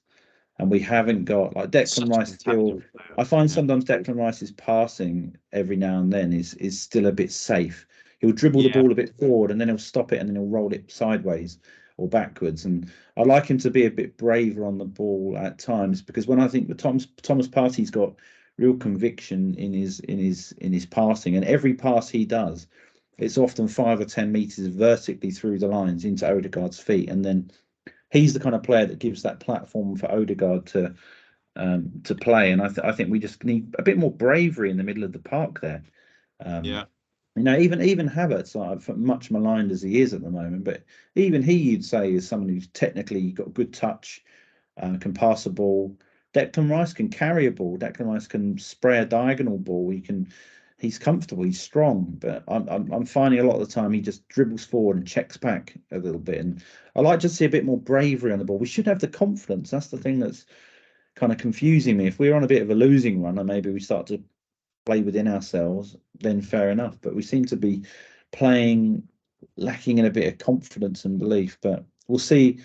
And we haven't got, like, Declan Rice still. I find sometimes Declan Rice's passing every now and then is still a bit safe. He'll dribble the ball a bit forward and then he'll stop it and then he'll roll it sideways or backwards. And I like him to be a bit braver on the ball at times, because when I think that Thomas Partey's got real conviction in his passing, and every pass he does, it's often 5 or 10 meters vertically through the lines into Odegaard's feet, and then he's the kind of player that gives that platform for Odegaard to play. And I think we just need a bit more bravery in the middle of the park there. Even Havertz, like, much maligned as he is at the moment, but even he, you'd say, is someone who's technically got good touch, can pass a ball. Declan Rice can carry a ball. Declan Rice can spray a diagonal ball. He's comfortable. He's strong. But I'm finding a lot of the time he just dribbles forward and checks back a little bit. And I like to see a bit more bravery on the ball. We should have the confidence. That's the thing that's kind of confusing me. If we're on a bit of a losing run and maybe we start to play within ourselves, then fair enough. But we seem to be playing lacking in a bit of confidence and belief. But we'll see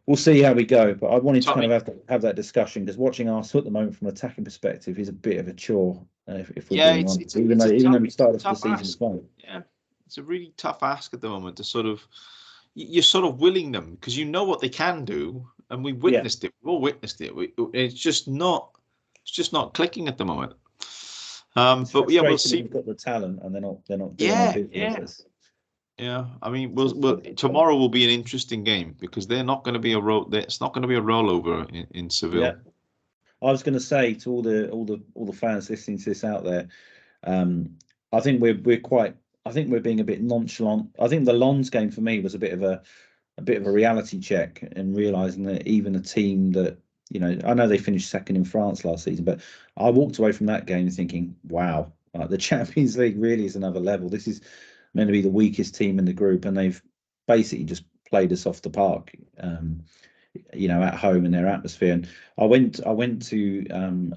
how we go. But I wanted to kind of have that discussion, because watching Arsenal at the moment from an attacking perspective is a bit of a chore. If we're being honest, even though we started the season as well. Yeah, it's a really tough ask at the moment to sort of, you're sort of willing them because you know what they can do, and we witnessed it. We've all witnessed it. It's just not clicking at the moment. But yeah, we'll see. We've got the talent, and they're not doing business. Yeah, I mean, tomorrow will be an interesting game, because they're not going to be it's not going to be a rollover in Seville. Yeah. I was going to say to all the fans listening to this out there, I think we're being a bit nonchalant. I think the Lens game for me was a bit of a reality check, and realizing that even a team that, I know they finished second in France last season, but I walked away from that game thinking, wow, the Champions League really is another level. This is meant to be the weakest team in the group, and they've basically just played us off the park. At home in their atmosphere. And I went to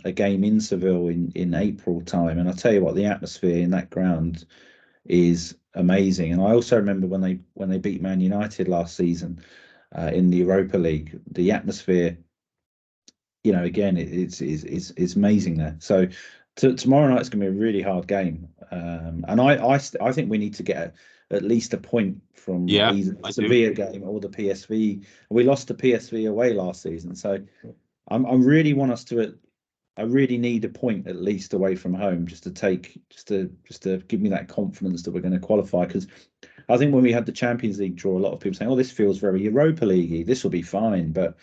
a game in Seville in April time, and I tell you what, the atmosphere in that ground is amazing. And I also remember when they beat Man United last season in the Europa League, the atmosphere, again, it's amazing there. So tomorrow night's going to be a really hard game, and I think we need to get at least a point from either the Sevilla game or the PSV. We lost to PSV away last season, so I really need a point at least away from home just to give me that confidence that we're going to qualify. Because I think when we had the Champions League draw, a lot of people saying, "Oh, this feels very Europa League-y. This will be fine," but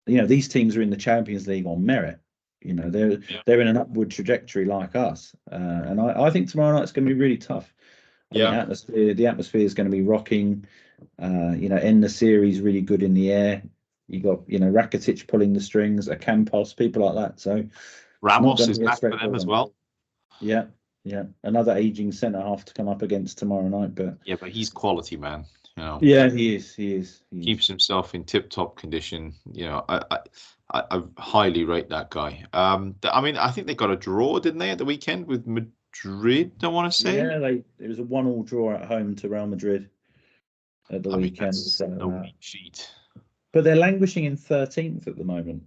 these teams are in the Champions League on merit. They're in an upward trajectory like us, and I think tomorrow night's going to be really tough. The atmosphere is going to be rocking. End the series really good in the air. You got Rakitic pulling the strings, Campos, people like that. So Ramos is back for them as well. Yeah. Another aging centre half to come up against tomorrow night, but he's quality, man. Yeah, he is. Keeps himself in tip-top condition. I highly rate that guy. I think they got a draw, didn't they, at the weekend with Madrid? I want to say. Yeah, it was a 1-1 draw at home to Real Madrid at the weekend. That's no mean feat. But they're languishing in 13th at the moment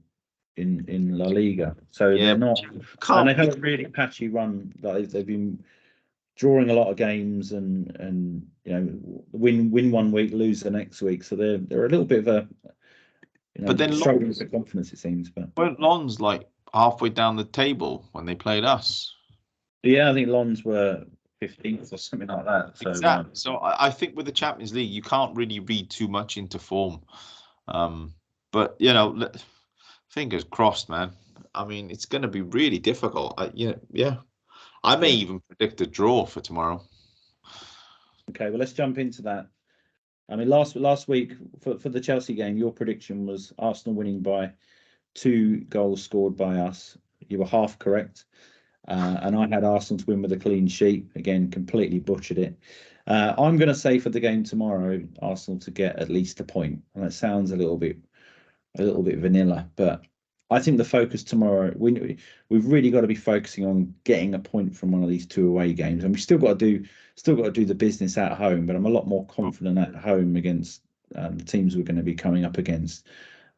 in La Liga, so they're not. And they've had a really patchy run. They've been drawing a lot of games and win one week, lose the next week. So they're a little bit of a but then struggling with confidence, it seems. But weren't Lons like halfway down the table when they played us? Yeah, I think Lons were 15th or something like that. So, exactly. So I think with the Champions League, you can't really read too much into form. But fingers crossed, man. I mean, it's going to be really difficult. I may even predict a draw for tomorrow. Okay, well, let's jump into that. I mean, last week for the Chelsea game, your prediction was Arsenal winning by 2 goals scored by us. You were half correct. And I had Arsenal to win with a clean sheet. Again, completely butchered it. I'm going to say for the game tomorrow, Arsenal to get at least a point. And that sounds a little bit vanilla, but I think the focus tomorrow, we've really got to be focusing on getting a point from one of these 2 away games, and we still got to do the business at home. But I'm a lot more confident at home against the teams we're going to be coming up against.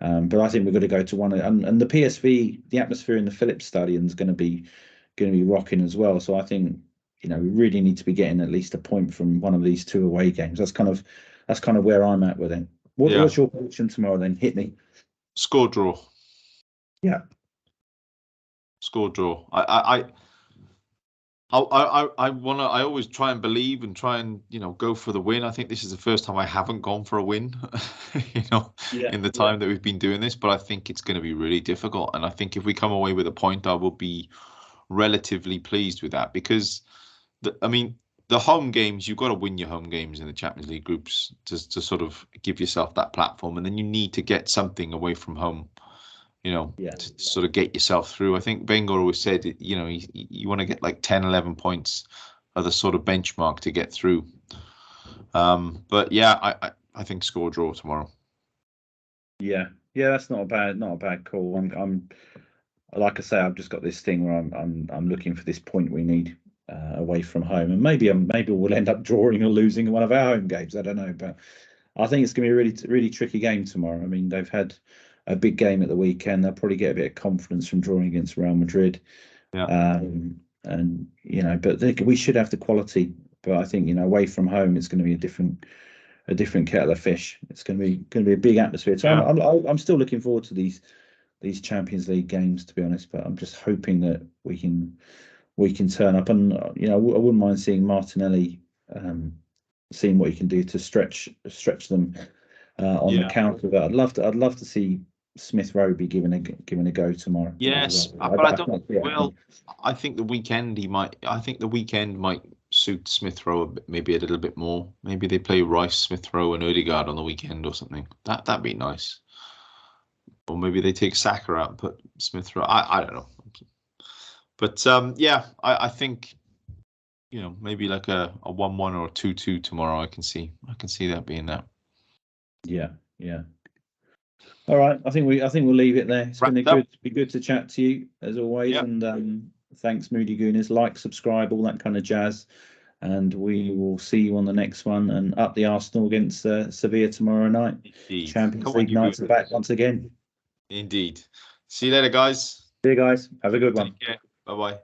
But I think we've got to go to one, and the PSV, the atmosphere in the Philips Stadium is going to be rocking as well. So I think we really need to be getting at least a point from one of these 2 away games. That's kind of where I'm at with it. What's your prediction tomorrow then? Hit me. Score draw. Yeah. Score draw. I always try and believe and try and go for the win. I think this is the first time I haven't gone for a win, in the time that we've been doing this. But I think it's going to be really difficult, and I think if we come away with a point, I will be relatively pleased with that, because the home games, you've got to win your home games in the Champions League groups to sort of give yourself that platform, and then you need to get something away from home, to sort of get yourself through. I think Wenger always said, you want to get like 10, 11 points are the sort of benchmark to get through. But I think score draw tomorrow. Yeah, that's not a bad call. I'm like I say, I've just got this thing where I'm looking for this point we need away from home, and maybe we'll end up drawing or losing one of our home games. I don't know, but I think it's going to be a really, really tricky game tomorrow. I mean, they've had a big game at the weekend. They'll probably get a bit of confidence from drawing against Real Madrid. And but we should have the quality. But I think away from home, it's going to be a different kettle of fish. It's going to be a big atmosphere. So I'm still looking forward to these Champions League games, to be honest. But I'm just hoping that we can turn up, and I wouldn't mind seeing Martinelli, seeing what he can do to stretch them on the counter. But I'd love to see Smith Rowe be given a go tomorrow. Yes, but I don't. Well, I think the weekend might suit Smith Rowe maybe a little bit more. Maybe they play Rice, Smith Rowe, and Odegaard on the weekend or something. That'd be nice. Or maybe they take Saka out and put Smith Rowe. I don't know. But I think maybe like a 1-1 or a 2-2 tomorrow. I can see that being that. Yeah. All right, I think we'll leave it there. It's been be good to chat to you as always, and thanks, Moody Gooners. Like, subscribe, all that kind of jazz, and we will see you on the next one. And up the Arsenal against Sevilla tomorrow night. Indeed. Champions League nights are back once again. Indeed. See you later, guys. See you guys. Have a good one. Take care. Bye bye.